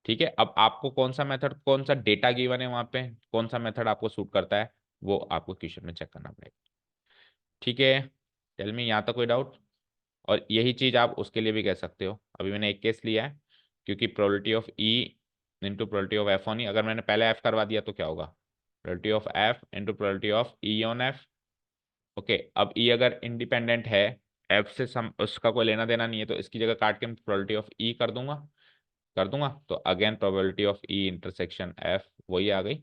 ठीक है, अब आपको कौन सा मेथड, कौन सा डेटा गिवन है वहां पे, कौन सा मेथड आपको सूट करता है, वो आपको क्वेश्चन में चेक करना पड़ेगा। ठीक है, टेल मी, यहाँ तक कोई डाउट। और यही चीज आप उसके लिए भी कह सकते हो। अभी मैंने एक केस लिया है, क्योंकि probability of E into probability of F on E, अगर मैंने पहले एफ करवा दिया तो क्या होगा, probability of F into probability of E on F. Okay, अब ई अगर इंडिपेंडेंट है, एफ से उसका कोई लेना देना नहीं है, तो इसकी जगह काट के मैं प्रोबेबिलिटी ऑफ ई कर दूंगा, तो again probability of E intersection F वही आ गई,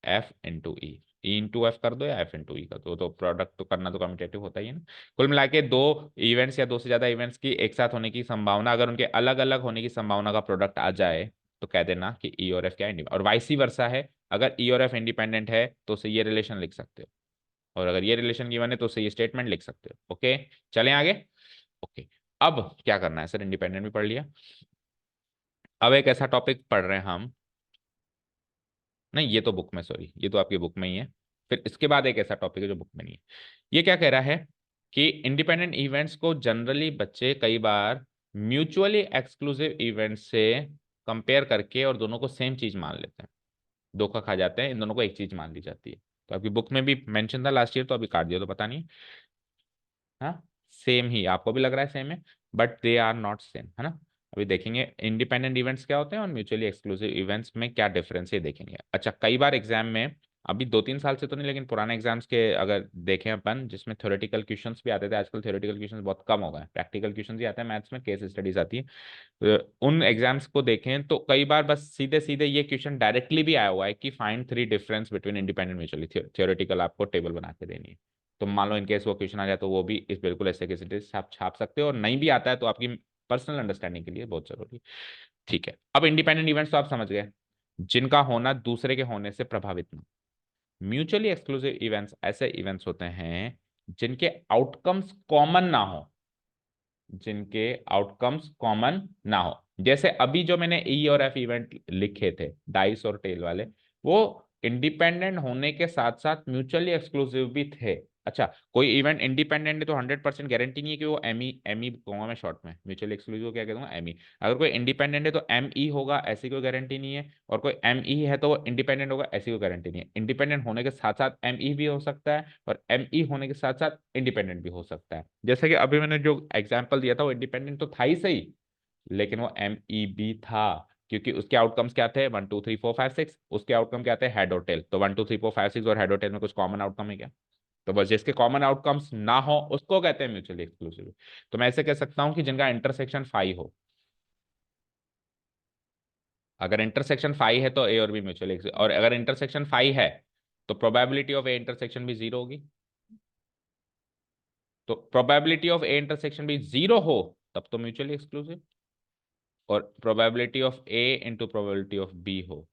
एफ इंटू ई। ई इंटू एफ कर दो या एफ इंटू ई कर दो, तो प्रोडक्ट तो करना तो कम्यूटेटिव होता ही है ना। कुल मिला के दो इवेंट्स या दो से ज्यादा इवेंट्स की एक साथ होने की संभावना, अगर उनके अलग अलग होने की संभावना का प्रोडक्ट आ जाए, तो कह देना कि ई और एफ क्या है, और वाइसी वर्सा है। अगर ई और एफ इंडिपेंडेंट है तो उसे ये रिलेशन लिख सकते हो, और अगर ये रिलेशन गिवन है तो उसे ये स्टेटमेंट लिख सकते हो। ओके, चलें आगे। ओके, अब क्या करना है सर, इंडिपेंडेंट भी पढ़ लिया, अब एक ऐसा टॉपिक पढ़ रहे हैं हम, नहीं ये तो बुक में, सॉरी ये तो आपकी बुक में ही है, फिर इसके बाद एक ऐसा टॉपिक है जो बुक में नहीं है। ये क्या कह रहा है कि इंडिपेंडेंट इवेंट्स को जनरली बच्चे कई बार म्यूचुअली एक्सक्लूसिव इवेंट्स से कंपेयर करके और दोनों को सेम चीज मान लेते हैं, धोखा खा जाते हैं, इन दोनों को एक चीज मान ली जाती है। तो आपकी बुक में भी मेंशन था लास्ट ईयर, तो अभी काट दिया तो पता नहीं। हाँ, सेम ही आपको भी लग रहा है सेम है, but they are not same, है ना। अभी देखेंगे इंडिपेंडेंट इवेंट्स क्या होते हैं और म्यूचुअली एक्सक्लूसिव इवेंट्स में क्या डिफरेंस है, देखेंगे। अच्छा, कई बार एग्जाम में अभी 2-3 साल से तो नहीं, लेकिन पुराने एग्जाम्स के अगर देखें अपन, जिसमें थ्योरेटिकल क्वेश्चंस भी आते थे, आजकल थ्योरेटिकल क्वेश्चंस बहुत कम हो गए, प्रैक्टिकल क्वेश्चंस ही आते हैं मैथ्स में, केस स्टडीज आती है। उन एग्जाम्स को देखें तो कई बार बस सीधे सीधे ये क्वेश्चन डायरेक्टली भी आया हुआ है कि find 3 difference between independent mutually, theoretical आपको टेबल बना के देनी है। तो मान लो इनकेस वो क्वेश्चन आ जाए तो वो भी इस बिल्कुल ऐसे कैसे छाप छाप सकते हो, और नहीं भी आता है तो आपकी पर्सनल अंडरस्टैंडिंग के लिए बहुत जरूरी है। ठीक है, अब इंडिपेंडेंट इवेंट्स तो आप समझ गए, जिनका होना दूसरे के होने से प्रभावित ना। म्यूचुअली एक्सक्लूसिव इवेंट्स ऐसे इवेंट्स होते हैं जिनके आउटकम्स कॉमन ना हो, जिनके आउटकम्स कॉमन ना हो। जैसे अभी जो मैंने ई और एफ इवेंट लिखे थे, डाइस और टेल वाले, वो इंडिपेंडेंट होने के साथ साथ म्यूचुअली एक्सक्लूसिव भी थे। अच्छा, कोई इवेंट इंडिपेंडेंट है तो 100% गारंटी नहीं है कि वो एम ई कहूंगा मैं शॉर्ट में, म्यूचुअली एक्सक्लूसिव को क्या कहूंगा, एम ई। अगर कोई इंडिपेंडेंट है तो एम ई होगा, ऐसी कोई गारंटी नहीं है, और कोई एम ई है तो वो इंडिपेंडेंट होगा, ऐसी कोई गारंटी नहीं है। इंडिपेंडेंट होने के साथ साथ एम ई भी हो सकता है, और एम ई होने के साथ साथ इंडिपेंडेंट भी हो सकता है। जैसे कि अभी मैंने जो एग्जाम्पल दिया था वो इंडिपेंडेंट तो था ही सही, लेकिन वो एम ई बी था, क्योंकि उसके आउटकम्स क्या थे, 1 2 3 4 5 6, उसके आउटकम क्या थे, हेड और टेल। तो 1 2 3 4 5 6 और हेड और टेल में कुछ कॉमन आउटकम है क्या? तो बस जिसके कॉमन आउटकम्स ना हो उसको कहते हैं म्यूचुअली एक्सक्लूसिव। तो मैं ऐसे कह सकता हूं कि जिनका इंटरसेक्शन फाई हो। अगर इंटरसेक्शन फाई है तो ए और बी म्यूचुअली, और अगर इंटरसेक्शन फाई है तो प्रोबेबिलिटी ऑफ ए इंटरसेक्शन भी जीरो होगी। तो प्रोबेबिलिटी ऑफ ए इंटरसेक्शन भी जीरो हो तब तो म्यूचुअली एक्सक्लूसिव, और probability of A into probability of B हो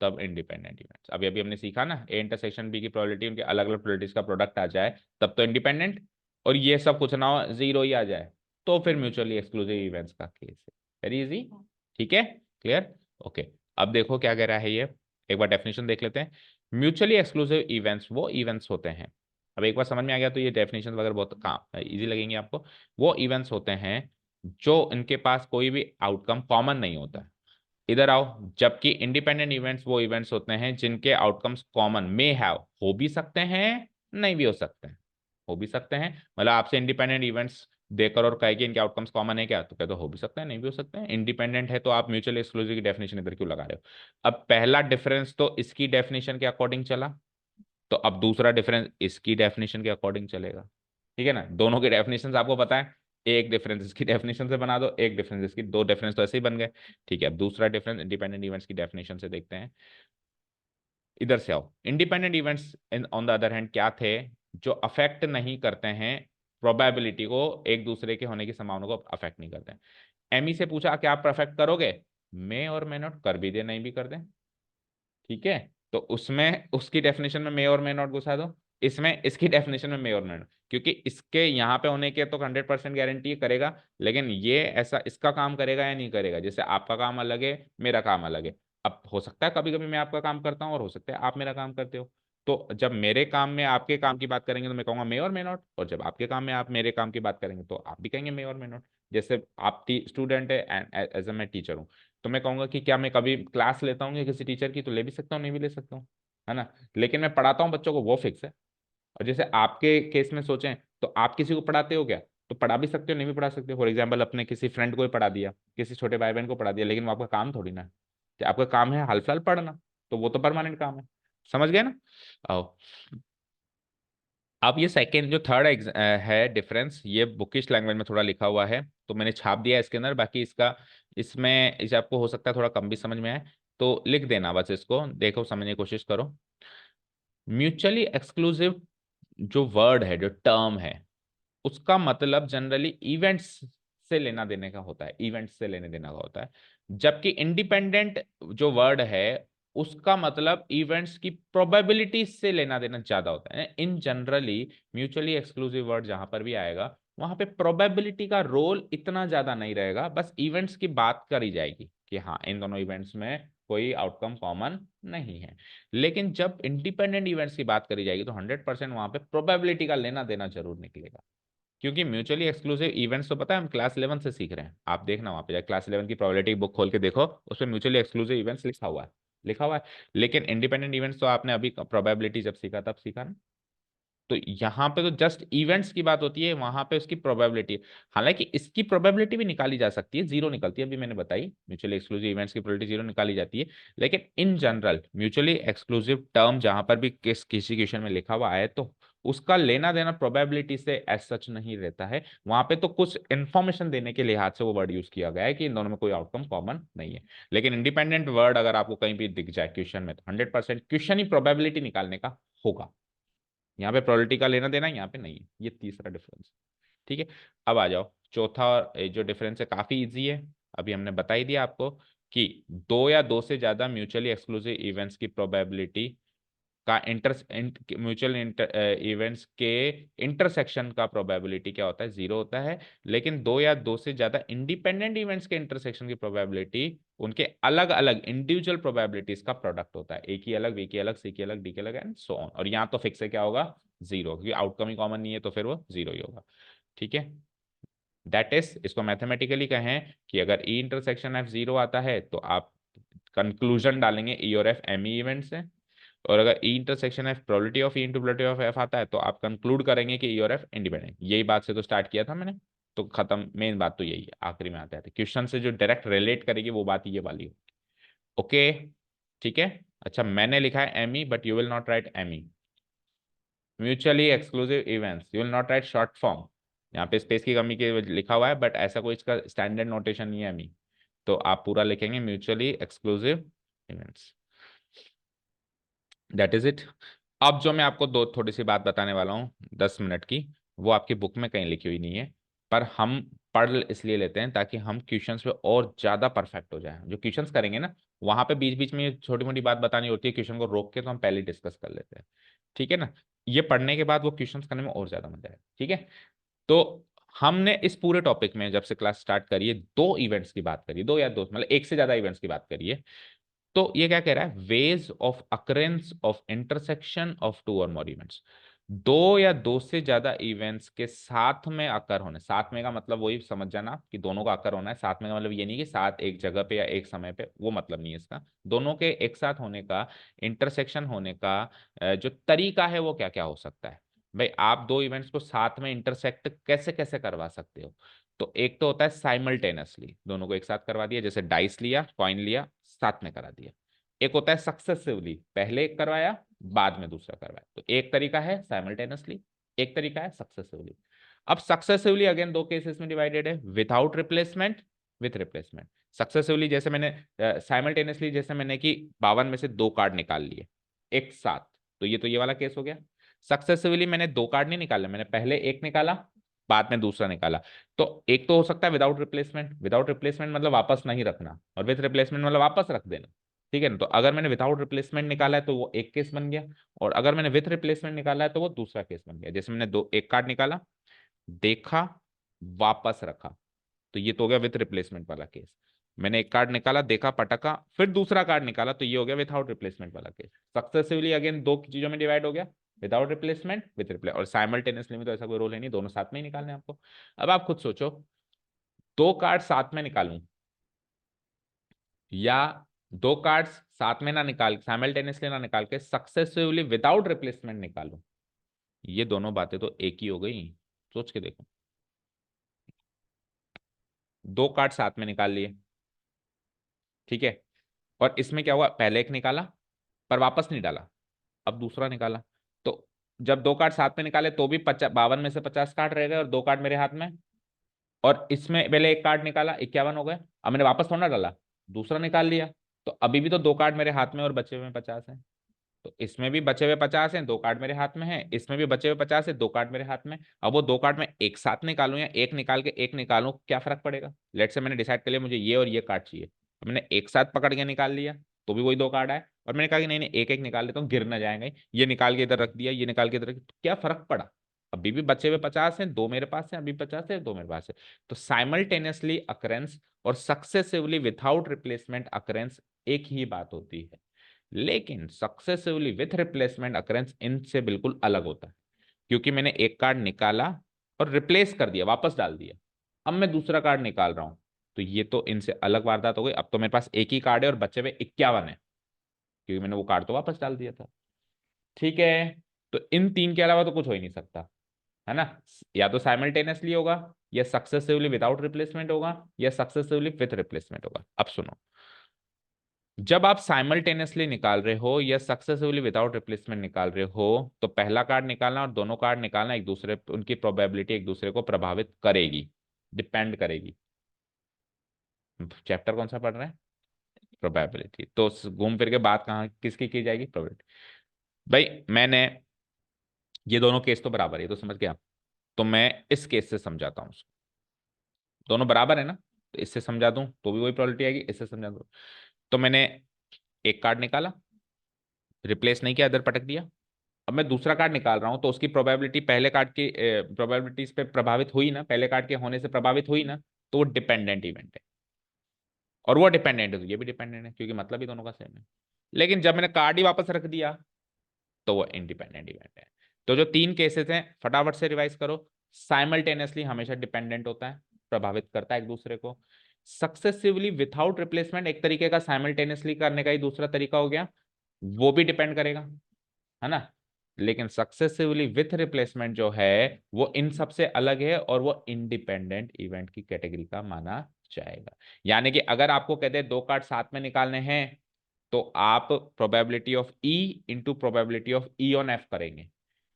तब इंडिपेंडेंट इवेंट्स। अभी अभी हमने सीखा ना, ए इंटरसेक्शन बी की प्रोबेबिलिटी, उनके अलग अलग प्रोबेबिलिटीज का प्रोडक्ट आ जाए तब तो इंडिपेंडेंट, और ये सब कुछ ना हो, जीरो ही आ जाए, तो फिर म्यूचुअली एक्सक्लूसिव इवेंट्स का केस है। Very easy. ठीक है, क्लियर। ओके, अब देखो क्या कह रहा है ये, एक बार डेफिनेशन देख लेते हैं। म्यूचुअली एक्सक्लूसिव इवेंट्स वो इवेंट्स होते हैं, अब एक बार समझ में आ गया तो ये डेफिनेशन वगैरह बहुत काम इजी लगेंगे आपको। वो इवेंट्स होते हैं जो इनके पास कोई भी आउटकम कॉमन नहीं होता है। इधर आओ, जबकि इंडिपेंडेंट इवेंट्स वो इवेंट्स होते हैं जिनके आउटकम्स कॉमन मे हैव, हो भी सकते हैं, नहीं भी हो सकते हैं। हो भी सकते हैं मतलब आपसे इंडिपेंडेंट इवेंट्स देकर और कहे कि इनके आउटकम्स कॉमन है क्या, तो कहते हो भी सकते हैं, नहीं भी हो सकते हैं। इंडिपेंडेंट है तो आप म्यूचुअल एक्सक्लूसिव की डेफिनेशन इधर क्यों लगा रहे हो? अब पहला डिफरेंस तो इसकी डेफिनेशन के अकॉर्डिंग चला, तो अब दूसरा डिफरेंस इसकी डेफिनेशन के अकॉर्डिंग चलेगा। ठीक है ना, दोनों के डेफिनेशन आपको पता है, एक डिफरेंस इसकी डेफिनेशन से बना दो, एक डिफरेंस इसकी, दो डिफरेंस तो ऐसे ही बन गए। ठीक है, अब दूसरा डिफरेंस इंडिपेंडेंट इवेंट्स की डेफिनेशन से देखते हैं। इधर से आओ, independent events on the other hand क्या थे, जो अफेक्ट नहीं करते हैं प्रोबेबिलिटी को, एक दूसरे के होने की संभावना को अफेक्ट नहीं करते हैं। एमई से पूछा क्या आप अफेक्ट करोगे, मे और मे नॉट कर भी दे, नहीं भी कर दे। ठीक है, तो उसमें उसकी डेफिनेशन में मे और मे नॉट घुसा दो, इसमें इसकी डेफिनेशन में मे और मे नॉट, क्योंकि इसके यहाँ पे होने के तो 100% गारंटी करेगा, लेकिन ये ऐसा इसका काम करेगा या नहीं करेगा, जैसे आपका काम अलग है, मेरा काम अलग है। अब हो सकता है कभी कभी मैं आपका काम करता हूँ और हो सकता है आप मेरा काम करते हो, तो जब मेरे काम में आपके काम की बात करेंगे तो मैं कहूंगा मे और मे नॉट, और जब आपके काम में आप मेरे काम की बात करेंगे तो आप भी कहेंगे मे और मे नॉट। जैसे आप स्टूडेंट है एंड एज ए मैं टीचर हूँ, तो मैं कहूंगा कि क्या मैं कभी क्लास लेता हूँ किसी टीचर की, तो ले भी सकता हूँ, नहीं भी ले सकता हूँ, है ना। लेकिन मैं पढ़ाता हूँ बच्चों को, वो फिक्स है। और जैसे आपके केस में सोचें, तो आप किसी को पढ़ाते हो क्या, तो पढ़ा भी सकते हो, नहीं भी पढ़ा सकते हो। फॉर एग्जाम्पल अपने किसी फ्रेंड को ही पढ़ा दिया, किसी छोटे भाई बहन को पढ़ा दिया, लेकिन वो आपका काम थोड़ी ना है, कि आपका काम है हाल फिलहाल पढ़ना, तो वो तो परमानेंट काम है। समझ गए ना। आओ, अब ये सेकेंड जो थर्ड है डिफरेंस, ये बुकिश लैंग्वेज में थोड़ा लिखा हुआ है, तो मैंने छाप दिया है इसके अंदर, बाकी इसका इसमें इसे आपको हो सकता है थोड़ा कम भी समझ में आए, तो लिख देना बस, इसको देखो समझने की कोशिश करो। म्यूचुअली एक्सक्लूसिव जो वर्ड है, जो टर्म है, उसका मतलब जनरली इवेंट्स से लेना देने का होता है, इवेंट्स से लेने देने का होता है। जबकि इंडिपेंडेंट जो वर्ड है, उसका मतलब इवेंट्स की प्रोबेबिलिटी से लेना देना ज्यादा होता है। इन जनरली म्यूचुअली एक्सक्लूसिव वर्ड जहां पर भी आएगा, वहां पे प्रोबेबिलिटी का रोल इतना ज्यादा नहीं रहेगा, बस इवेंट्स की बात करी जाएगी कि हाँ इन दोनों इवेंट्स में कोई आउटकम कॉमन नहीं है। लेकिन जब इंडिपेंडेंट इवेंट्स की बात करी जाएगी तो 100% वहां पे प्रोबेबिलिटी का लेना देना जरूर निकलेगा। क्योंकि म्यूचुअली एक्सक्लूसिव इवेंट्स तो पता है हम क्लास 11 से सीख रहे हैं, आप देखना वहां पे जाके क्लास 11 की प्रोबेबिलिटी बुक खोल के देखो, उसमें म्यूचुअली एक्सक्लूसिव इवेंट्स लिखा हुआ है, लिखा हुआ है। लेकिन इंडिपेंडेंट इवेंट्स तो आपने अभी प्रोबेबिलिटी जब सीखा तब सीखा ना। तो यहाँ पे तो जस्ट इवेंट्स की बात होती है, वहां पे उसकी प्रोबेबिलिटी। हालांकि इसकी प्रोबेबिलिटी भी निकाली जा सकती है, जीरो निकलती है, अभी मैंने बताई म्यूचुअली एक्सक्लूसिव इवेंट्स की प्रोबेबिलिटी जीरो निकाली जाती है। लेकिन in general mutually exclusive term जहां पर भी किसी क्वेश्चन में लिखा हुआ है तो उसका लेना देना प्रोबेबिलिटी से एज सच नहीं रहता है। वहां पे तो कुछ इंफॉर्मेशन देने के लिहाज से वो वर्ड यूज किया गया है कि इन दोनों में कोई आउटकम कॉमन नहीं है। लेकिन इंडिपेंडेंट वर्ड अगर आपको कहीं भी दिख जाए क्वेश्चन में तो 100% क्वेश्चन ही प्रोबेबिलिटी निकालने का होगा। यहाँ पे प्रोबेबिलिटी का लेना देना यहाँ पे नहीं है, ये तीसरा डिफरेंस। ठीक है, अब आ जाओ चौथा। जो डिफरेंस है काफी इजी है, अभी हमने बता ही दिया आपको कि दो या दो से ज्यादा म्यूचुअली एक्सक्लूसिव इवेंट्स की प्रोबेबिलिटी का म्यूचुअल इवेंट्स के इंटरसेक्शन का प्रोबेबिलिटी क्या होता है, जीरो होता है। लेकिन दो या दो से ज्यादा इंडिपेंडेंट इवेंट्स के इंटरसेक्शन की प्रोबेबिलिटी उनके अलग अलग इंडिविजुअल प्रोबेबिलिटीज का प्रोडक्ट होता है, ए की अलग, बी की अलग, सी की अलग, डी की अलग एंड सो ऑन। और यहाँ तो फिक्स है क्या होगा, जीरो, क्योंकि आउटकम ही कॉमन नहीं है तो फिर वो जीरो ही होगा। ठीक है, दैट इज, इसको मैथमेटिकली कहें कि अगर ई इंटरसेक्शन एफ जीरो आता है तो आप कंक्लूजन डालेंगे ई और एफ एम ई इवेंट से। और अगर ई intersection F probability of E into probability of F आता है तो आप कंक्लूड करेंगे कि ई और एफ इंडिपेंडेंट। यही बात से तो स्टार्ट किया था मैंने, तो खत्म, मेन बात तो यही है, आखिरी में आते हैं क्वेश्चन से जो डायरेक्ट रिलेट करेगी वो बात ये वाली हो। ओके, ठीक है। अच्छा, मैंने लिखा है M E but you will not write M E, mutually exclusive events, you will not write short form. यहाँ पे स्पेस की कमी के लिखा हुआ है बट ऐसा कोई इसका स्टैंडर्ड नोटेशन नहीं है एमी, तो आप पूरा लिखेंगे mutually exclusive events, that is it. अब जो मैं आपको दो थोड़ी सी बात बताने वाला हूँ 10 मिनट की, वो आपकी बुक में कहीं लिखी हुई नहीं है, पर हम पढ़ इसलिए लेते हैं ताकि हम क्वेश्चंस पे और ज्यादा परफेक्ट हो जाए। जो क्वेश्चंस करेंगे ना, वहां पे बीच बीच में छोटी मोटी बात बतानी होती है, क्वेश्चन को रोक के तो हम पहले डिस्कस कर लेते हैं। ठीक है ना, ये पढ़ने के बाद वो क्वेश्चंस करने में और ज्यादा मजा आएगा। ठीक है, तो हमने इस पूरे टॉपिक में जब से क्लास स्टार्ट करी है दो इवेंट्स की बात करी, दो या दो मतलब एक से ज्यादा इवेंट्स की बात करी है। तो ये क्या कह रहा है, ways of occurrence of intersection of two or more events, दो या दो से ज्यादा इवेंट्स के साथ में अकर होने, साथ में का मतलब वही समझ जाना कि दोनों का अकर होना है, साथ में का मतलब ये नहीं कि साथ एक जगह पे या एक समय पे, वो मतलब नहीं है इसका, दोनों के एक साथ होने का, इंटरसेक्शन होने का जो तरीका है वो क्या क्या हो सकता है। भाई आप दो इवेंट्स को साथ में इंटरसेक्ट कैसे कैसे करवा सकते हो, तो एक तो होता है साइमल्टेनियसली, दोनों को एक साथ करवा दिया, जैसे डाइस लिया, कॉइन लिया, साथ में करा दिया। एक होता है सक्सेसिवली, पहले एक करवाया बाद में दूसरा करवाया, तो एक तरीका है साइमल्टेनियसली, एक तरीका है सक्सेसिवली। अब सक्सेसिवली अगेन दो केसेस में डिवाइडेड है, without replacement, with replacement. Successively जैसे मैंने, साइमल्टेनियसली जैसे मैंने कि 52 में से दो कार्ड निकाल लिए एक साथ, तो ये वाला केस हो गया। सक्सेसिवली मैंने दो कार्ड नहीं निकाले, मैंने पहले एक निकाला बाद में दूसरा निकाला। तो एक तो हो सकता है विदाउट रिप्लेसमेंट, विदाउट रिप्लेसमेंट मतलब वापस नहीं रखना, और विथ रिप्लेसमेंट मतलब वापस रख देना। ठीक है ना, तो अगर मैंने विदाउट रिप्लेसमेंट निकाला है तो वो एक केस बन गया, और अगर मैंने विथ रिप्लेसमेंट निकाला है तो वो दूसरा केस बन गया। जैसे मैंने दो एक कार्ड निकाला, देखा, वापस रखा, तो ये तो हो गया विथ रिप्लेसमेंट वाला केस। मैंने एक कार्ड निकाला, देखा, पटका, फिर दूसरा कार्ड निकाला, तो ये हो गया विदाउट रिप्लेसमेंट वाला केस। सक्सेसिवली अगेन दो चीजों में डिवाइड हो गया, विदाउट रिप्लेसमेंट, विथ रिप्लेस, और साइमल्टेनियसली में तो ऐसा कोई रोल है नहीं, दोनों साथ में ही निकालने हैं आपको। अब आप खुद सोचो, दो कार्ड साथ में निकालूं या दो कार्ड्स साथ में ना निकाल, साइमल्टेनियसली ना निकाल के सक्सेसिवली विदाउट रिप्लेसमेंट निकालूं, ये दोनों बातें तो एक ही हो गई। सोच के देखो, दो कार्ड साथ में निकाल लिए, ठीक है, और इसमें क्या हुआ, पहले एक निकाला पर वापस नहीं डाला, अब दूसरा निकाला, तो जब दो कार्ड साथ में निकाले तो भी 52 में से 50 कार्ड रह गए और दो कार्ड मेरे हाथ में, और इसमें पहले एक कार्ड निकाला 51 हो गए, अब मैंने वापस थोड़ा ना डाला, दूसरा निकाल लिया, तो अभी भी तो दो कार्ड मेरे हाथ में और बचे हुए 50 हैं। तो इसमें भी बचे हुए 50 हैं, दो कार्ड मेरे हाथ में है, इसमें भी बचे हुए 50 है, दो कार्ड मेरे हाथ में। अब वो दो कार्ड मैं एक साथ निकालूं या एक निकाल के एक निकालूं, क्या फर्क पड़ेगा। लेट से मैंने डिसाइड कर लिया मुझे ये और ये कार्ड चाहिए, तो मैंने एक साथ पकड़ के निकाल लिया तो भी वही दो कार्ड आए, और मैंने कहा कि नहीं नहीं एक एक निकाल लेता हूँ, गिर ना जाएंगे, ये निकाल के इधर रख दिया, ये निकाल के इधर रख दिया, तो क्या फर्क पड़ा। अभी भी बचे हुए 50 हैं, दो मेरे पास है, अभी 50 है, दो मेरे पास है। तो साइमल्टेनियसली अकरेंस और सक्सेसिवली विथआउट रिप्लेसमेंट अकरेंस एक ही बात होती है, लेकिन सक्सेसिवली विथ रिप्लेसमेंट अकरेंस इनसे बिल्कुल अलग होता है, क्योंकि मैंने एक कार्ड निकाला और रिप्लेस कर दिया, वापस डाल दिया, अब मैं दूसरा कार्ड निकाल रहा हूं, तो ये तो इनसे अलग वारदात हो गई। अब तो मेरे पास एक ही कार्ड है और बचे हुए 51 है, क्योंकि मैंने वो कार्ड तो वापस डाल दिया था। ठीक है, तो इन तीन के अलावा तो कुछ हो ही नहीं सकता, है ना। या तो साइमल्टेनियसली होगा, या सक्सेसिवली विदाउट रिप्लेसमेंट होगा, या सक्सेसिवली विथ रिप्लेसमेंट होगा। अब सुनो, जब आप साइमल्टेनियसली निकाल रहे हो या सक्सेसिवली विदाउट रिप्लेसमेंट निकाल रहे हो, तो पहला कार्ड निकालना और दोनों कार्ड निकालना एक दूसरे, उनकी प्रोबेबिलिटी एक दूसरे को प्रभावित करेगी, डिपेंड करेगी। चैप्टर कौन सा पढ़ रहे हैं? प्रोबेबिलिटी। तो घूम फिर के बात कहाँ किसकी की जाएगी? प्रोबेबिलिटी। भाई मैंने, ये दोनों केस तो बराबर है, ये तो समझ गया। तो मैं इस केस से समझाता हूँ उसको। दोनों बराबर है ना, तो इससे समझा दूं तो भी वही प्रोबेबिलिटी आएगी, इससे समझा दूं। तो मैंने एक कार्ड निकाला, रिप्लेस नहीं किया, इधर पटक दिया। अब मैं दूसरा कार्ड निकाल रहा हूं, तो उसकी प्रोबेबिलिटी पहले कार्ड की प्रोबेबिलिटीज पे प्रभावित हुई ना, पहले कार्ड के होने से प्रभावित हुई ना, तो वो डिपेंडेंट इवेंट है। और वो डिपेंडेंट है तो ये भी डिपेंडेंट है, क्योंकि मतलब ही दोनों का सेम है। लेकिन जब मैंने कार्ड ही वापस रख दिया, तो वो इंडिपेंडेंट इवेंट है। तो जो तीन केसेस हैं फटाफट से रिवाइज करो। साइमल्टेनियसली हमेशा डिपेंडेंट होता है, प्रभावित करता है एक दूसरे को। सक्सेसिवली विथआउट रिप्लेसमेंट एक तरीके का साइमल्टेनियसली करने का ही दूसरा तरीका हो गया, वो भी डिपेंड करेगा, है ना। लेकिन सक्सेसिवली विथ रिप्लेसमेंट जो है वो इन सबसे अलग है, और वो इंडिपेंडेंट इवेंट की कैटेगरी का माना जाएगा। यानी कि अगर आपको कहते हैं दो कार्ड साथ में निकालने हैं, तो आप probability of E into probability of E on F करेंगे।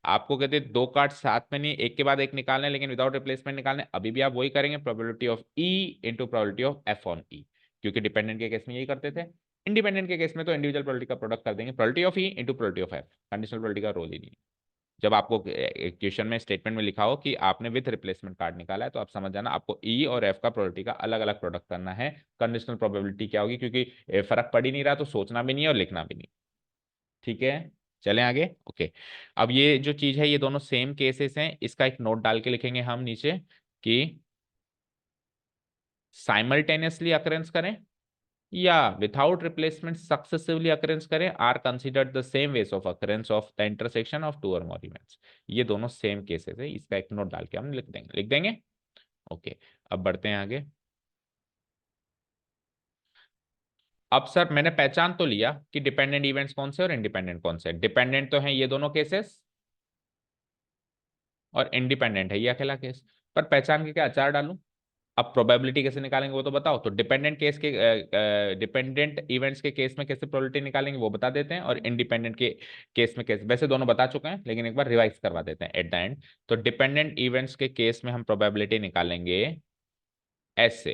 आपको कहते हैं दो कार्ड साथ में नहीं, एक के बाद एक निकालने, लेकिन विदाउट रिप्लेसमेंट निकालने, अभी भी आप वही करेंगे, probability of E into probability of F on E. क्योंकि डिपेंडेंट के केस में यही करते थे, इंडिपेंडेंट के केस में तो इंडिविजुअल प्रोबेबिलिटी का प्रोडक्ट कर देंगे, probability of E into probability of F. Conditional probability का रोल ही नहीं है। जब आपको क्वेश्चन में स्टेटमेंट में लिखा हो कि आपने विथ रिप्लेसमेंट कार्ड निकाला है, तो आप समझ जाना आपको ई और एफ का प्रोबेबिलिटी का अलग अलग प्रोडक्ट करना है। कंडीशनल प्रोबेबिलिटी क्या होगी, क्योंकि फर्क पड़ ही नहीं रहा, तो सोचना भी नहीं है और लिखना भी नहीं। ठीक है, चलें आगे। ओके, अब ये जो चीज है ये दोनों सेम केसेस हैं, इसका एक नोट डाल के लिखेंगे हम नीचे कि साइमल्टेनियसली अकरेंस करें या विथआउट रिप्लेसमेंट सक्सेसिवली अकरेंस करें are considered the same ways of occurrence of the intersection of two or more events. ये दोनों सेम केसेस है, इसका एक नोट डाल के हम लिख देंगे। ओके, अब बढ़ते हैं आगे। अब सर मैंने पहचान तो लिया कि डिपेंडेंट इवेंट्स कौन से और इंडिपेंडेंट कौन से। डिपेंडेंट तो हैं ये दोनों केसेस, और इंडिपेंडेंट है ये अकेला केस। पर पहचान के क्या अचार डालूं? अब प्रोबेबिलिटी कैसे निकालेंगे वो तो बताओ। तो डिपेंडेंट केस के, डिपेंडेंट इवेंट्स के केस में कैसे प्रोबेबिलिटी निकालेंगे वो बता देते हैं, और इंडिपेंडेंट के केस में कैसे, वैसे दोनों बता चुके हैं लेकिन एक बार रिवाइज करवा देते हैं एट द एंड। तो डिपेंडेंट इवेंट्स के केस में हम प्रोबेबिलिटी निकालेंगे ऐसे,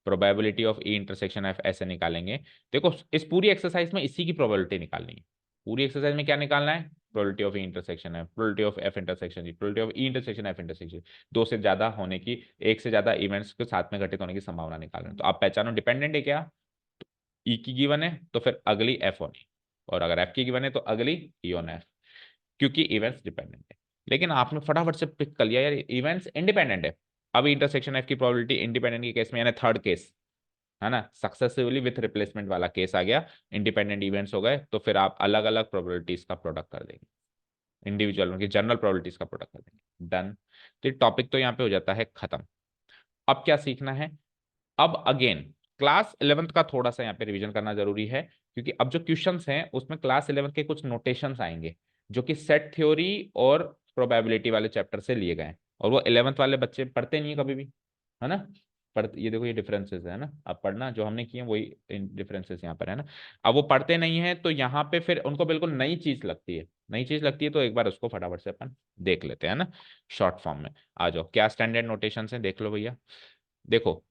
probability of E intersection F ऐसे निकालेंगे। देखो इस पूरी एक्सरसाइज में इसी की प्रोबेबिलिटी निकालनी है। पूरी एक्सरसाइज में क्या निकालना है? Probability of E intersection F, probability of F intersection E, probability of E intersection F intersection. दो से ज्यादा होने की, एक से ज्यादा इवेंट्स के साथ में घटित होने की संभावना निकालना है। तो आप पहचानो डिपेंडेंट है क्या, ई की गिवन है तो फिर अगली एफ ऑन ई, और अगर एफ की गिवन है तो अगली ई ऑन एफ, क्योंकि इवेंट्स डिपेंडेंट है। लेकिन आपने फटाफट से पिक कर लिया यार इवेंट्स इंडिपेंडेंट है। अब इंटरसेक्शन एफ की प्रोबेबिलिटी इंडिपेंडेंट के केस में, यानी थर्ड केस, है ना, सक्सेसिवली विथ रिप्लेसमेंट वाला केस आ गया, इंडिपेंडेंट इवेंट्स हो गए, तो फिर आप अलग अलग प्रोबेबिलिटीज का प्रोडक्ट कर देंगे, इंडिविजुअल उनकी जनरल प्रोबेबिलिटीज का प्रोडक्ट कर देंगे। डन। तो टॉपिक तो यहाँ पे हो जाता है खत्म। अब क्या सीखना है? अब अगेन क्लास 11th का थोड़ा सा यहाँ पे रिवीजन करना जरूरी है, क्योंकि अब जो क्वेश्चंस हैं उसमें क्लास 11 के कुछ नोटेशंस आएंगे जो कि सेट थ्योरी और प्रोबेबिलिटी वाले चैप्टर से लिए गए हैं, और वो 11th वाले बच्चे पढ़ते नहीं है कभी भी, है ना। पढ़, ये देखो ये डिफरेंसेस है ना, अब पढ़ना जो हमने किए वही डिफरेंसेस यहाँ पर है ना। अब वो पढ़ते नहीं है तो यहाँ पे फिर उनको बिल्कुल नई चीज लगती है, नई चीज लगती है, तो एक बार उसको फटाफट से अपन देख लेते हैं ना, शॉर्ट फॉर्म में। आ जाओ, क्या स्टैंडर्ड नोटेशन है देख लो भैया। देखो,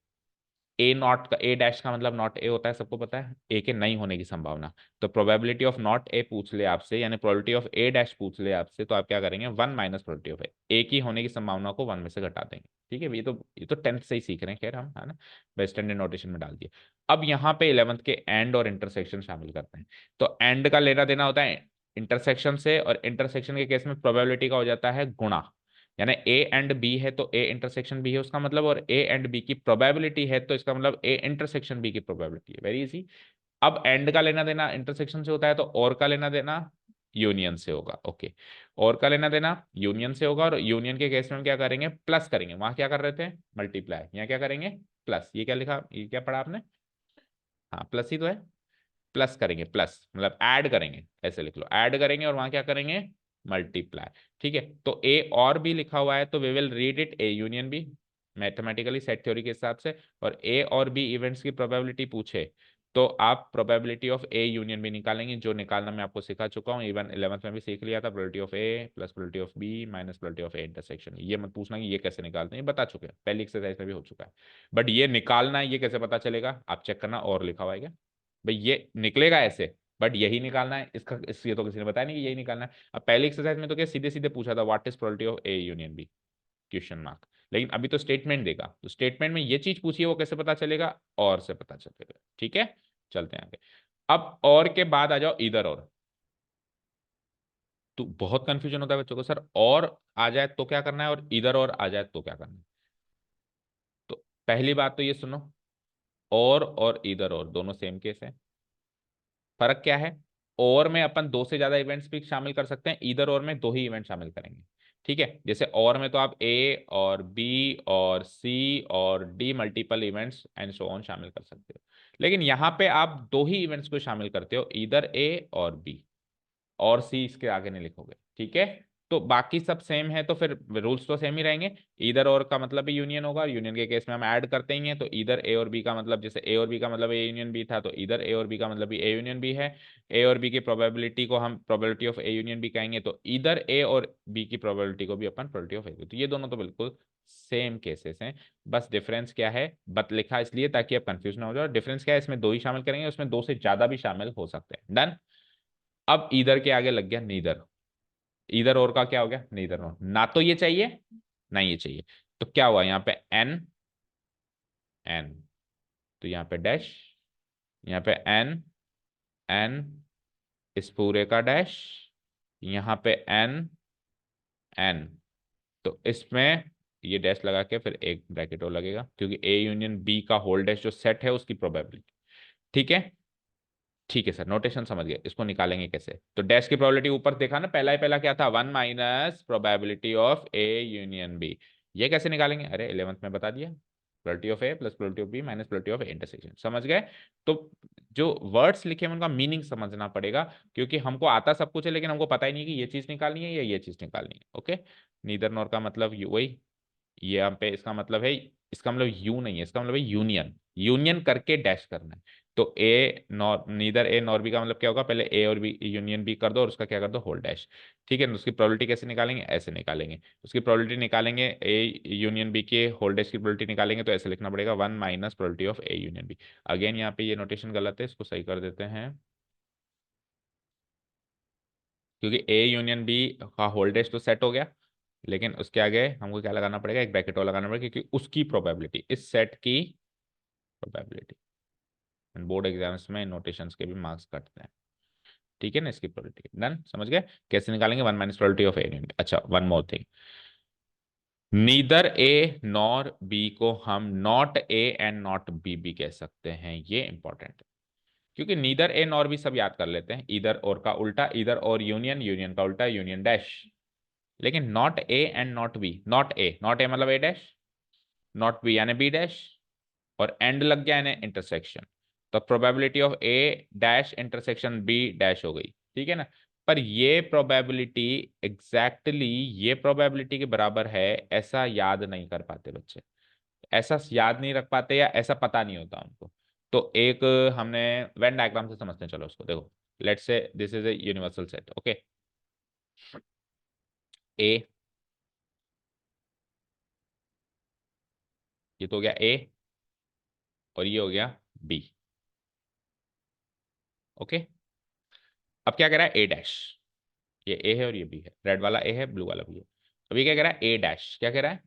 ए नॉट का, ए डैश का मतलब नॉट ए होता है, सबको पता है, ए के नहीं होने की संभावना। तो प्रोबेबिलिटी ऑफ नॉट ए पूछ ले आपसे, यानी प्रोबेबिलिटी ऑफ ए डैश पूछ ले आपसे, तो आप क्या करेंगे, वन माइनस प्रोबेबिलिटी ऑफ ए की होने की संभावना को वन में से घटा देंगे। ठीक है, ये तो 10th से ही सीख रहे हैं खैर हम, है ना, बस स्टैंडर्ड नोटेशन में डाल दिए। अब यहाँ पे 11th के एंड और इंटरसेक्शन शामिल करते हैं। तो एंड का लेना देना होता है इंटरसेक्शन से, और इंटरसेक्शन के केस में प्रोबेबिलिटी का हो जाता है गुणा। यानी ए एंड बी है तो ए इंटरसेक्शन बी है उसका मतलब, और ए एंड बी की प्रोबेबिलिटी है तो इसका मतलब ए इंटरसेक्शन बी की प्रोबेबिलिटी है। Very easy. अब एंड का लेना देना इंटरसेक्शन से होता है, तो और का लेना देना यूनियन से होगा। ओके, और का लेना देना यूनियन से होगा, और यूनियन के केस में हम क्या करेंगे, प्लस करेंगे। वहां क्या कर रहे थे, मल्टीप्लाई, यहाँ क्या करेंगे, प्लस। ये क्या लिखा, ये क्या पढ़ा आपने? हाँ प्लस ही तो है, प्लस करेंगे, प्लस मतलब ऐड करेंगे, ऐसे लिख लो, ऐड करेंगे, और वहां क्या करेंगे, मल्टीप्लाई। ठीक है, तो ए और बी लिखा हुआ है तो we will read it A union B mathematically set theory के हिसाब से। और ए और बी इवेंट्स की प्रोबेबिलिटी पूछे तो आप probability of A union B निकालेंगे, जो निकालना मैं आपको सिखा चुका हूँ, इवन 11th में भी सीख लिया था। Probability of A plus probability of B minus probability of A intersection. ये मत पूछना कि ये कैसे निकालते हैं, ये बता चुके हैं, पहली एक्सरसाइज में भी हो चुका है। बट ये निकालना है, ये कैसे पता चलेगा, आप चेक करना और लिखा हुआ है क्या भाई, ये निकलेगा ऐसे, बट यही निकालना है इसका, ये तो किसी ने बताया नहीं कि यही निकालना है। अब पहली एक्सरसाइज में तो क्या सीधे सीधे पूछा था what is probability of A union B, question mark. लेकिन अभी तो स्टेटमेंट देगा, तो स्टेटमेंट में ये चीज पूछी है, वो कैसे पता चलेगा, और से पता चलेगा। ठीक है, चलते हैं आगे। अब और के बाद आ जाओ इधर और। तो बहुत कंफ्यूजन होता है बच्चों को, सर और आ जाए तो क्या करना है और इधर और आ जाए तो क्या करना है। तो पहली बात तो ये सुनो, और इधर और दोनों सेम केस है। फर्क क्या है, और में अपन दो से ज्यादा इवेंट्स भी शामिल कर सकते हैं, इधर और में दो ही इवेंट शामिल करेंगे। ठीक है, जैसे और में तो आप ए और बी और सी और D multiple events and so on शामिल कर सकते हो। लेकिन यहाँ पे आप दो ही इवेंट्स को शामिल करते हो, इधर ए और बी, और सी इसके आगे नहीं लिखोगे। ठीक है, तो बाकी सब सेम है तो फिर रूल्स तो सेम ही रहेंगे। इधर और का मतलब भी यूनियन होगा, यूनियन के केस में हम ऐड करते ही हैं, तो इधर ए और बी का मतलब, जैसे ए और बी का मतलब ए यूनियन बी था, तो इधर ए और बी का मतलब भी ए यूनियन बी है। ए और बी की प्रोबेबिलिटी को हम probability of A union B कहेंगे, तो इधर ए और बी की प्रोबेबिलिटी को भी अपन प्रोबेबिलिटी ऑफ ए, तो ये दोनों तो बिल्कुल सेम केसेस हैं। बस डिफरेंस क्या है, बत लिखा इसलिए ताकि आप कंफ्यूज ना हो जाओ। डिफरेंस क्या है, इसमें दो ही शामिल करेंगे, उसमें दो से ज्यादा भी शामिल हो सकते हैं। डन। अब इधर के आगे लग गया नीदर, इधर और का क्या हो गया, नीदर और, ना तो ये चाहिए ना ये चाहिए। तो क्या हुआ यहाँ पे एन, एन, तो यहाँ पे डैश, यहाँ पे एन, एन, इस पूरे का डैश, यहाँ पे एन, एन, तो इसमें ये डैश लगा के फिर एक ब्रैकेट और लगेगा, क्योंकि ए यूनियन बी का होल डैश जो सेट है उसकी प्रोबेबिलिटी। ठीक है, ठीक है सर, नोटेशन समझ गए, इसको निकालेंगे कैसे। तो डैश की प्रोबेबिलिटी ऊपर देखा ना, पहला ही पहला क्या था, one minus probability of A union B. ये कैसे निकालेंगे, अरे 11th में बता दिया, probability of A plus probability of B minus probability of intersection. समझ गए। तो जो वर्ड्स लिखे हैं उनका मीनिंग समझना पड़ेगा, क्योंकि हमको आता सब कुछ है लेकिन हमको पता ही नहीं कि ये चीज निकालनी है या ये चीज निकालनी है। ओके, नीदर नॉर का मतलब वही, ये यहाँ पे इसका मतलब है, इसका मतलब यू नहीं है, इसका मतलब है यूनियन, यूनियन करके डैश करना है। तो ए nor, neither A nor be का मतलब क्या होगा, पहले ए और बी यूनियन बी कर दो और उसका क्या कर दो, होल डैश। ठीक है, तो उसकी प्रोबेबिलिटी कैसे निकालेंगे, ऐसे निकालेंगे। उसकी प्रोबेबिलिटी निकालेंगे, ए यूनियन बी के होल डैश की प्रोबेबिलिटी निकालेंगे, तो ऐसे लिखना पड़ेगा one minus probability of A union B. Again यहाँ पे ये नोटेशन गलत है, इसको सही कर देते हैं, क्योंकि ए यूनियन बी का होल डैश तो सेट हो गया, लेकिन उसके आगे हमको क्या लगाना पड़ेगा, एक ब्रैकेट और लगाना पड़ेगा, क्योंकि उसकी प्रोबेबिलिटी, इस सेट की प्रोबेबिलिटी। बोर्ड एग्जाम्स में नोटेशंस के भी मार्क्स कटते हैं। ठीक है ना, इसकी प्रोबेबिलिटी डन, समझ गए कैसे निकालेंगे, वन माइनस प्रोबेबिलिटी ऑफ ए। अच्छा, one more thing, neither A nor be को हम not A and not B भी कह सकते हैं, ये इंपॉर्टेंट है। क्योंकि नीदर ए नॉर बी सब याद कर लेते हैं, इधर और का उल्टा, इधर और यूनियन, यूनियन का उल्टा यूनियन डैश। लेकिन not A and not B, not A, not A मतलब ए डैश, नॉट बी यानी बी डैश, और एंड लग गया यानी इंटरसेक्शन। तो probability of A dash intersection B dash हो गई। ठीक है ना, पर ये प्रोबेबिलिटी एग्जैक्टली ये प्रोबेबिलिटी के बराबर है, ऐसा याद नहीं कर पाते बच्चे, ऐसा याद नहीं रख पाते या ऐसा पता नहीं होता उनको। तो एक हमने वेन डायग्राम से समझते हैं, चलो उसको देखो। Let's say this is a universal set. Okay, A, ये तो हो गया ए, और ये हो गया बी। ओके, अब क्या कह रहा है, ए डैश, ये ए है और ये बी है, रेड वाला ए है ब्लू वाला बी है। अब ये क्या कह रहा है, ए डैश, क्या कह रहा है,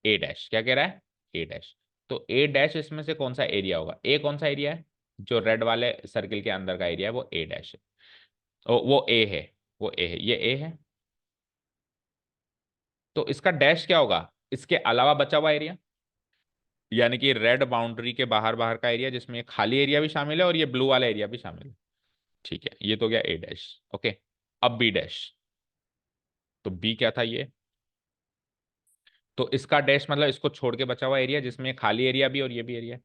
ए डैश क्या कह रहा है, ए डैश। तो ए डैश इसमें से कौन सा एरिया होगा, ए कौन सा एरिया है, जो रेड वाले सर्किल के अंदर का एरिया है वो ए डैश है, वो ए है, वो ए है, ये ए है। तो इसका डैश क्या होगा, इसके अलावा बचा हुआ एरिया, यानी कि रेड बाउंड्री के बाहर बाहर का एरिया, जिसमें ये खाली एरिया भी शामिल है और ये ब्लू वाला एरिया भी शामिल है। ठीक है, ये तो हो गया ए डैश। ओके, अब बी डैश, तो बी क्या था ये, तो इसका डैश मतलब इसको छोड़ के बचा हुआ एरिया, जिसमें खाली एरिया भी और ये भी एरिया।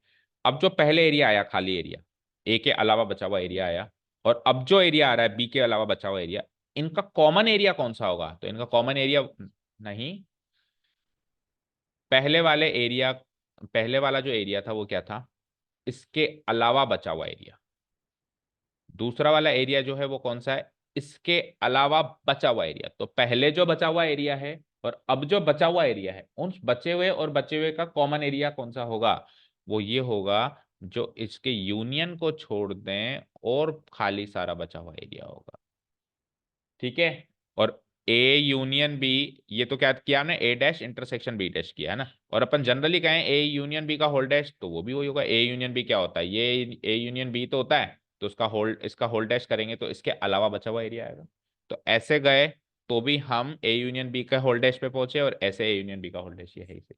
अब जो पहले एरिया आया खाली एरिया, ए के अलावा बचा हुआ एरिया आया, और अब जो एरिया आ रहा है बी के अलावा बचा हुआ एरिया, इनका कॉमन एरिया कौन सा होगा, तो इनका कॉमन एरिया नहीं, पहले वाले एरिया, पहले वाला जो एरिया था वो क्या था, इसके अलावा बचा हुआ एरिया। दूसरा वाला एरिया जो है वो कौन सा है, इसके अलावा बचा हुआ एरिया। तो पहले जो बचा हुआ एरिया है और अब जो बचा हुआ एरिया है, उन बचे हुए और बचे हुए का कॉमन एरिया कौन सा होगा, वो ये होगा जो इसके यूनियन को छोड़ दें और खाली सारा बचा हुआ एरिया होगा। ठीक है। और ए यूनियन बी, ये तो क्या किया हमने, ए डैश इंटरसेक्शन बी डैश किया है ना। और अपन जनरली कहें ए यूनियन बी का होल डैश, तो वो भी वही होगा। ए यूनियन बी क्या होता है, ये ए यूनियन बी तो होता है, तो उसका होल्ड, इसका होल डैश करेंगे तो इसके अलावा बचा हुआ एरिया आएगा। तो ऐसे गए तो भी हम ए यूनियन बी का होल डैश पे पहुंचे, और ऐसे ए यूनियन बी का होल डैश ये है इसे।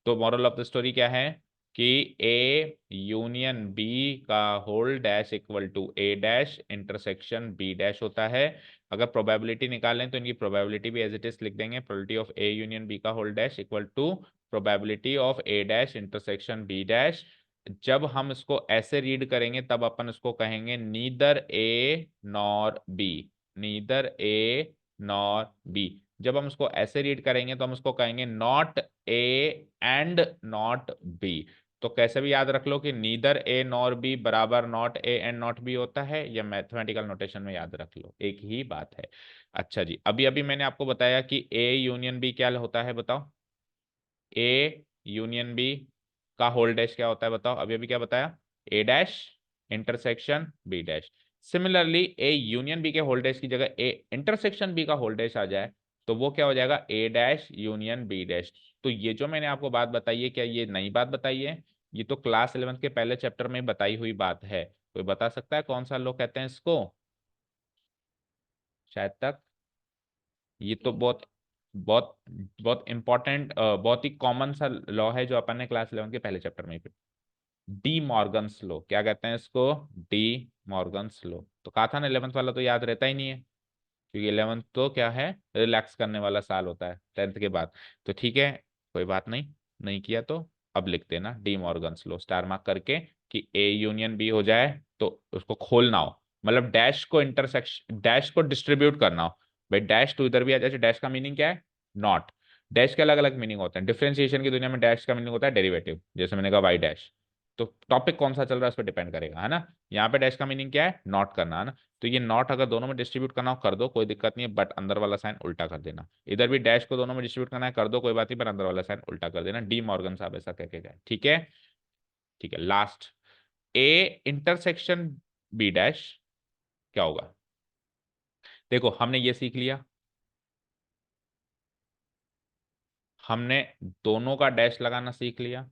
तो मॉरल ऑफ द स्टोरी क्या है कि ए यूनियन बी का whole dash equal to A dash intersection B dash होता है। अगर प्रोबेबिलिटी निकालें तो इनकी प्रोबेबिलिटी भी एज इट इज लिख देंगे, probability of A union B का whole dash equal to probability of A dash intersection B dash. जब हम इसको ऐसे रीड करेंगे तब अपन इसको कहेंगे neither A nor be, neither A nor be. जब हम उसको ऐसे रीड करेंगे तो हम उसको कहेंगे not A and not B. तो कैसे भी याद रख लो कि नीदर ए नॉर बी बराबर not A and not B होता है, या मैथमेटिकल नोटेशन में याद रख लो, एक ही बात है। अच्छा जी, अभी अभी मैंने आपको बताया कि ए यूनियन बी क्या होता है, बताओ। ए यूनियन बी का होल डैश क्या होता है, बताओ। अभी अभी क्या बताया, A dash intersection B dash. Similarly A union B के होल डैश की जगह ए इंटरसेक्शन बी का होल डैश आ जाए तो वो क्या हो जाएगा, A dash union B dash. तो ये जो मैंने आपको बात बताई है, क्या ये नई बात बताई है, ये तो क्लास 11 के पहले चैप्टर में बताई हुई बात है। कोई बता सकता है कौन सा लोग कहते हैं इसको, शायद तक। ये तो बहुत बहुत बहुत इंपॉर्टेंट, बहुत ही कॉमन सा लॉ है जो अपन ने क्लास 11 के पहले चैप्टर में ही। डी मॉर्गन्स लो, क्या कहते हैं इसको, डी मॉर्गन्स लो। तो कहा था ना 11th वाला तो याद रहता ही नहीं है, क्योंकि 11th तो क्या है, रिलैक्स करने वाला साल होता है 10th के बाद। तो ठीक है, कोई बात नहीं, नहीं किया तो अब लिख देना डी मॉर्गन्स लो स्टार मार्क करके, कि ए यूनियन बी हो जाए तो उसको खोलना हो, मतलब डैश को इंटरसेक्शन, डैश को डिस्ट्रीब्यूट करना हो। भाई डैश तो इधर भी आ जाए, डैश का मीनिंग क्या है, नॉट। डैश के अलग अलग मीनिंग होते हैं, डिफरेंशिएशन की दुनिया में डैश का मीनिंग होता है डेरिवेटिव, जैसे मैंने कहा वाई डैश। तो टॉपिक कौन सा चल रहा है उस पर डिपेंड करेगा, है ना। यहाँ पे डैश का मीनिंग क्या है, नॉट करना, है ना। तो ये नॉट अगर दोनों में डिस्ट्रीब्यूट करना हो कर दो, कोई दिक्कत नहीं है, बट अंदर वाला साइन उल्टा कर देना। इधर भी डैश को दोनों में डिस्ट्रीब्यूट करना है कर दो, कोई बात नहीं, पर अंदर वाला साइन उल्टा कर देना। डी मॉर्गन साहब ऐसा कह के गए, ठीक है। ठीक है, last, A intersection B dash क्या होगा। देखो हमने ये सीख लिया, हमने दोनों का डैश लगाना सीख लिया।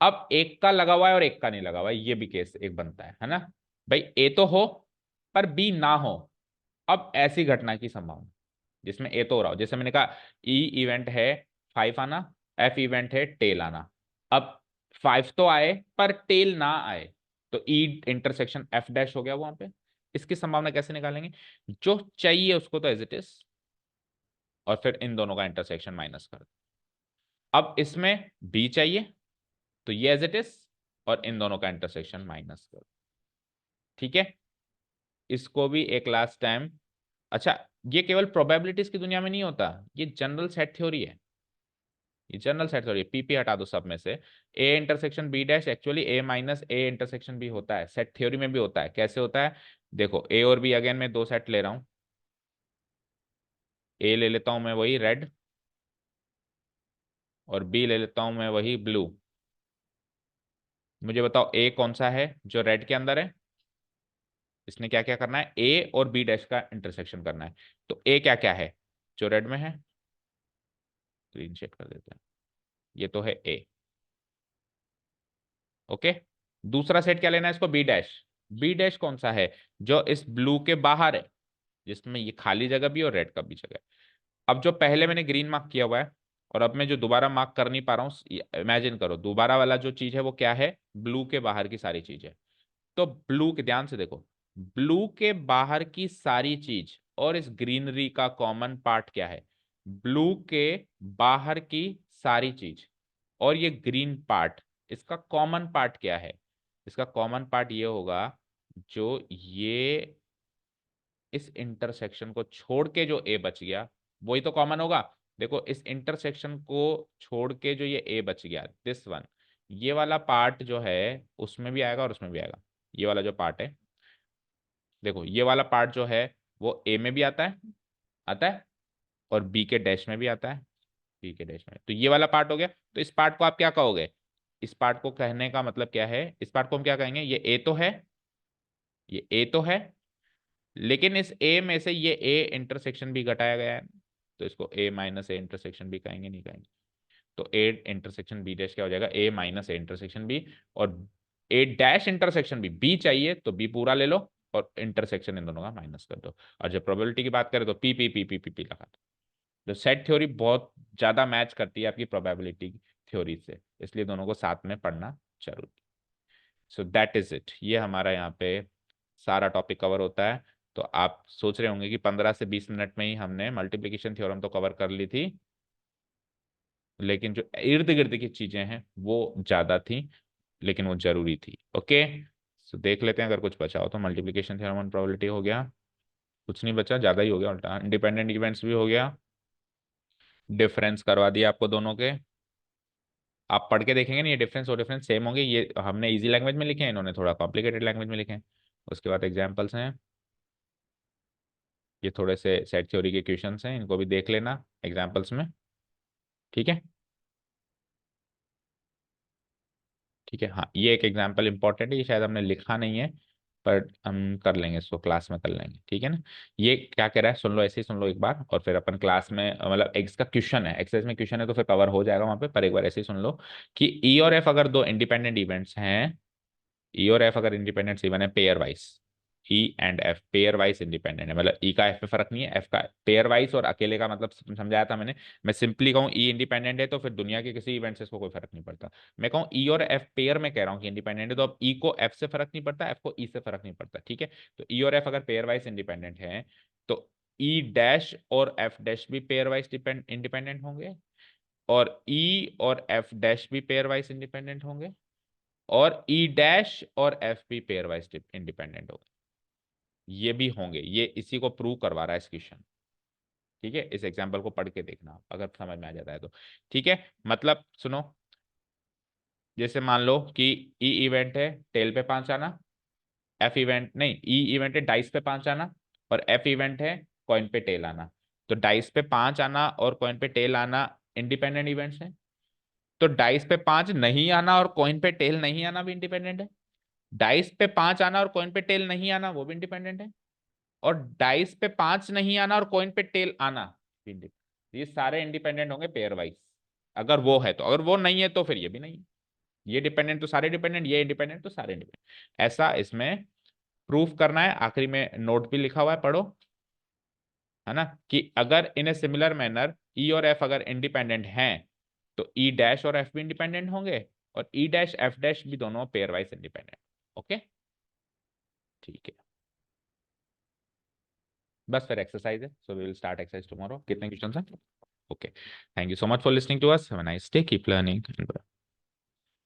अब एक का लगा हुआ है और एक का नहीं लगा हुआ है, ये भी केस एक बनता है ना। भाई ए तो हो पर बी ना हो। अब ऐसी घटना की संभावना जिसमें ए तो हो रहा हो, जैसे मैंने कहा ई इवेंट है 5 आना, एफ इवेंट है टेल आना। अब 5 तो आए पर टेल ना आए, तो ई इंटरसेक्शन एफ डैश हो गया वहां पे। इसकी संभावना कैसे निकालेंगे, जो चाहिए उसको तो एज इट इज, और फिर इन दोनों का इंटरसेक्शन माइनस कर दो। अब इसमें बी चाहिए तो ये एज इट इज, और इन दोनों का इंटरसेक्शन माइनस कर दो। ठीक है, इसको भी एक लास्ट टाइम। अच्छा, ये केवल प्रोबेबिलिटीज की दुनिया में नहीं होता, ये जनरल सेट थ्योरी है, ये जनरल सेट थ्योरी। पीपी हटा दो सब में से, A intersection B dash actually A minus A intersection B होता है, सेट थ्योरी में भी होता है। कैसे होता है, देखो ए और बी, अगेन मैं दो सेट ले रहा हूं। ए ले लेता हूं मैं वही रेड, और बी ले लेता हूं मैं वही ब्लू। मुझे बताओ ए कौन सा है जो रेड के अंदर है, इसने क्या क्या करना है, ए और बी डैश का इंटरसेक्शन करना है। तो ए क्या क्या है जो रेड में है, ग्रीन शेड कर देते हैं, ये तो है ए। ओके, दूसरा सेट क्या लेना है इसको, बी डैश। बी डैश कौन सा है, जो इस ब्लू के बाहर है, जिसमें ये खाली जगह भी और रेड का भी जगह है। अब जो पहले मैंने ग्रीन मार्क किया हुआ है, और अब मैं जो दोबारा मार्क कर नहीं पा रहा हूँ, इमेजिन करो दोबारा वाला जो चीज है वो क्या है, ब्लू के बाहर की सारी चीज है। तो ब्लू के, ध्यान से देखो, ब्लू के बाहर की सारी चीज और इस ग्रीनरी का कॉमन पार्ट क्या है, ब्लू के बाहर की सारी चीज और ये ग्रीन पार्ट, इसका कॉमन पार्ट क्या है, इसका कॉमन पार्ट ये होगा जो ये इस इंटरसेक्शन को छोड़ के जो ए बच गया वही तो कॉमन होगा। देखो इस इंटरसेक्शन को छोड़ के जो ये ए बच गया, दिस वन, ये वाला पार्ट जो है उसमें भी आएगा और उसमें भी आएगा। ये वाला जो पार्ट है, देखो ये वाला पार्ट जो है वो ए में भी आता है और बी के डैश में भी आता है, बी के डैश में। तो ये वाला पार्ट हो गया। तो इस पार्ट को आप क्या कहोगे? इस पार्ट को कहने का मतलब क्या है? इस पार्ट को हम क्या कहेंगे? ये ए तो है, ये ए तो है, लेकिन इस ए में से ये ए इंटरसेक्शन भी घटाया गया है, तो इसको ए माइनस ए इंटरसेक्शन बी कहेंगे, नहीं कहेंगे? तो ए इंटरसेक्शन बी डैश क्या हो जाएगा? ए माइनस ए इंटरसेक्शन बी। और ए डैश इंटरसेक्शन बी, बी चाहिए तो बी पूरा ले लो और इंटरसेक्शन इन दोनों का माइनस कर दो। और जब प्रोबेबिलिटी की बात करें तो P P P P P P लगा दो। तो सेट थ्योरी बहुत ज्यादा मैच करती है आपकी प्रोबेबिलिटी थ्योरी से, इसलिए दोनों को साथ में पढ़ना जरूरी। सो दैट इज इट, ये हमारा यहाँ पे सारा टॉपिक कवर होता है। तो आप सोच रहे होंगे कि 15 से 20 मिनट में ही हमने मल्टीप्लिकेशन थ्योरम तो कवर कर ली थी, लेकिन जो इर्द गिर्द की चीजें हैं वो ज्यादा थी, लेकिन वो जरूरी थी। ओके, सो देख लेते हैं अगर कुछ बचा हो तो। मल्टीप्लिकेशन थ्योरम और प्रोबेबिलिटी हो गया, कुछ नहीं बचा, ज्यादा ही हो गया उल्टा। इंडिपेंडेंट इवेंट्स भी हो गया, डिफरेंस करवा दिया आपको दोनों के। आप पढ़ के देखेंगे ना, ये डिफरेंस और डिफरेंस सेम होंगे। ये हमने इजी लैंग्वेज में लिखे हैं, इन्होंने थोड़ा कॉम्प्लिकेटेड लैंग्वेज में लिखे हैं। उसके बाद एग्जाम्पल्स हैं, ये थोड़े से सेट थ्योरी के क्वेश्चंस हैं, इनको भी देख लेना एग्जाम्पल्स में। ठीक है, ठीक है। हाँ, ये एक एग्जाम्पल इंपॉर्टेंट है, ये शायद हमने लिखा नहीं है, पर हम कर लेंगे इसको, क्लास में कर लेंगे। ठीक है ना? ये क्या कह रहा है सुन लो, ऐसे ही सुन लो एक बार, और फिर अपन क्लास में, मतलब एक्स का क्वेश्चन है, एक्सरसाइज में क्वेश्चन है तो फिर कवर हो जाएगा वहां पे, पर एक बार ऐसे ही सुन लो कि ई और एफ अगर दो इंडिपेंडेंट इवेंट्स हैं, ई और एफ अगर इंडिपेंडेंट इवन है pair wise, E and F pair wise independent है, मतलब ई का एफ में फर्क नहीं है, एफ का पेयर वाइज और अकेले का मतलब समझाया था मैंने। मैं सिंपली कहूँ ई इंडिपेंडेंट है तो फिर दुनिया के किसी इवेंट से इसको कोई फर्क नहीं पड़ता। मैं कहूँ ई और एफ पेयर में कह रहा हूँ कि इंडिपेंडेंट है, तो अब ई को एफ से फर्क नहीं पड़ता, एफ को ई से फर्क नहीं पड़ता। ठीक है, तो ई और एफ अगर पेयर वाइज इंडिपेंडेंट है तो ई डैश और एफ डैश भी पेयर वाइज इंडिपेंडेंट होंगे, और ई और एफ डैश भी पेयर वाइज इंडिपेंडेंट होंगे, और ई डैश और एफ भी पेयर वाइज इंडिपेंडेंट होंगे। ये भी होंगे, ये इसी को प्रूव करवा रहा है इस क्वेश्चन। ठीक है, इस एग्जांपल को पढ़ के देखना आप, अगर समझ में आ जाता है तो। ठीक है, मतलब सुनो, जैसे मान लो कि ई इवेंट है टेल पे 5 आना, एफ इवेंट नहीं, ई इवेंट है डाइस पे 5 आना, और एफ इवेंट है कॉइन पे टेल आना। तो डाइस पे 5 आना और कॉइन पे टेल आना इंडिपेंडेंट इवेंट्स है, तो डाइस पे 5 नहीं आना और कॉइन पे टेल नहीं आना भी इंडिपेंडेंट है। डाइस पे 5 आना और कॉइन पे टेल नहीं आना वो भी इंडिपेंडेंट है, और डाइस पे 5 नहीं आना और कॉइन पे टेल आना भी इंडिपेंडेंट। ये सारे इंडिपेंडेंट होंगे पेयर वाइज, अगर वो है तो। अगर वो नहीं है तो फिर ये भी नहीं है। ये डिपेंडेंट तो सारे डिपेंडेंट, ये इंडिपेंडेंट तो सारे इंडिपेंडेंट। ऐसा इसमें प्रूफ करना है। आखिरी में नोट भी लिखा हुआ है, पढ़ो, है ना, कि अगर इन ए सिमिलर मैनर ई और एफ अगर इंडिपेंडेंट हैं तो ई डैश और एफ भी इंडिपेंडेंट होंगे, और ई डैश एफ डैश भी दोनों पेयर वाइज इंडिपेंडेंट। ओके, ठीक है, बस फिर एक्सरसाइज है, so we will start exercise tomorrow. कितने क्वेश्चन हैं? Okay, thank you so much for listening to us, have a nice day, keep learning.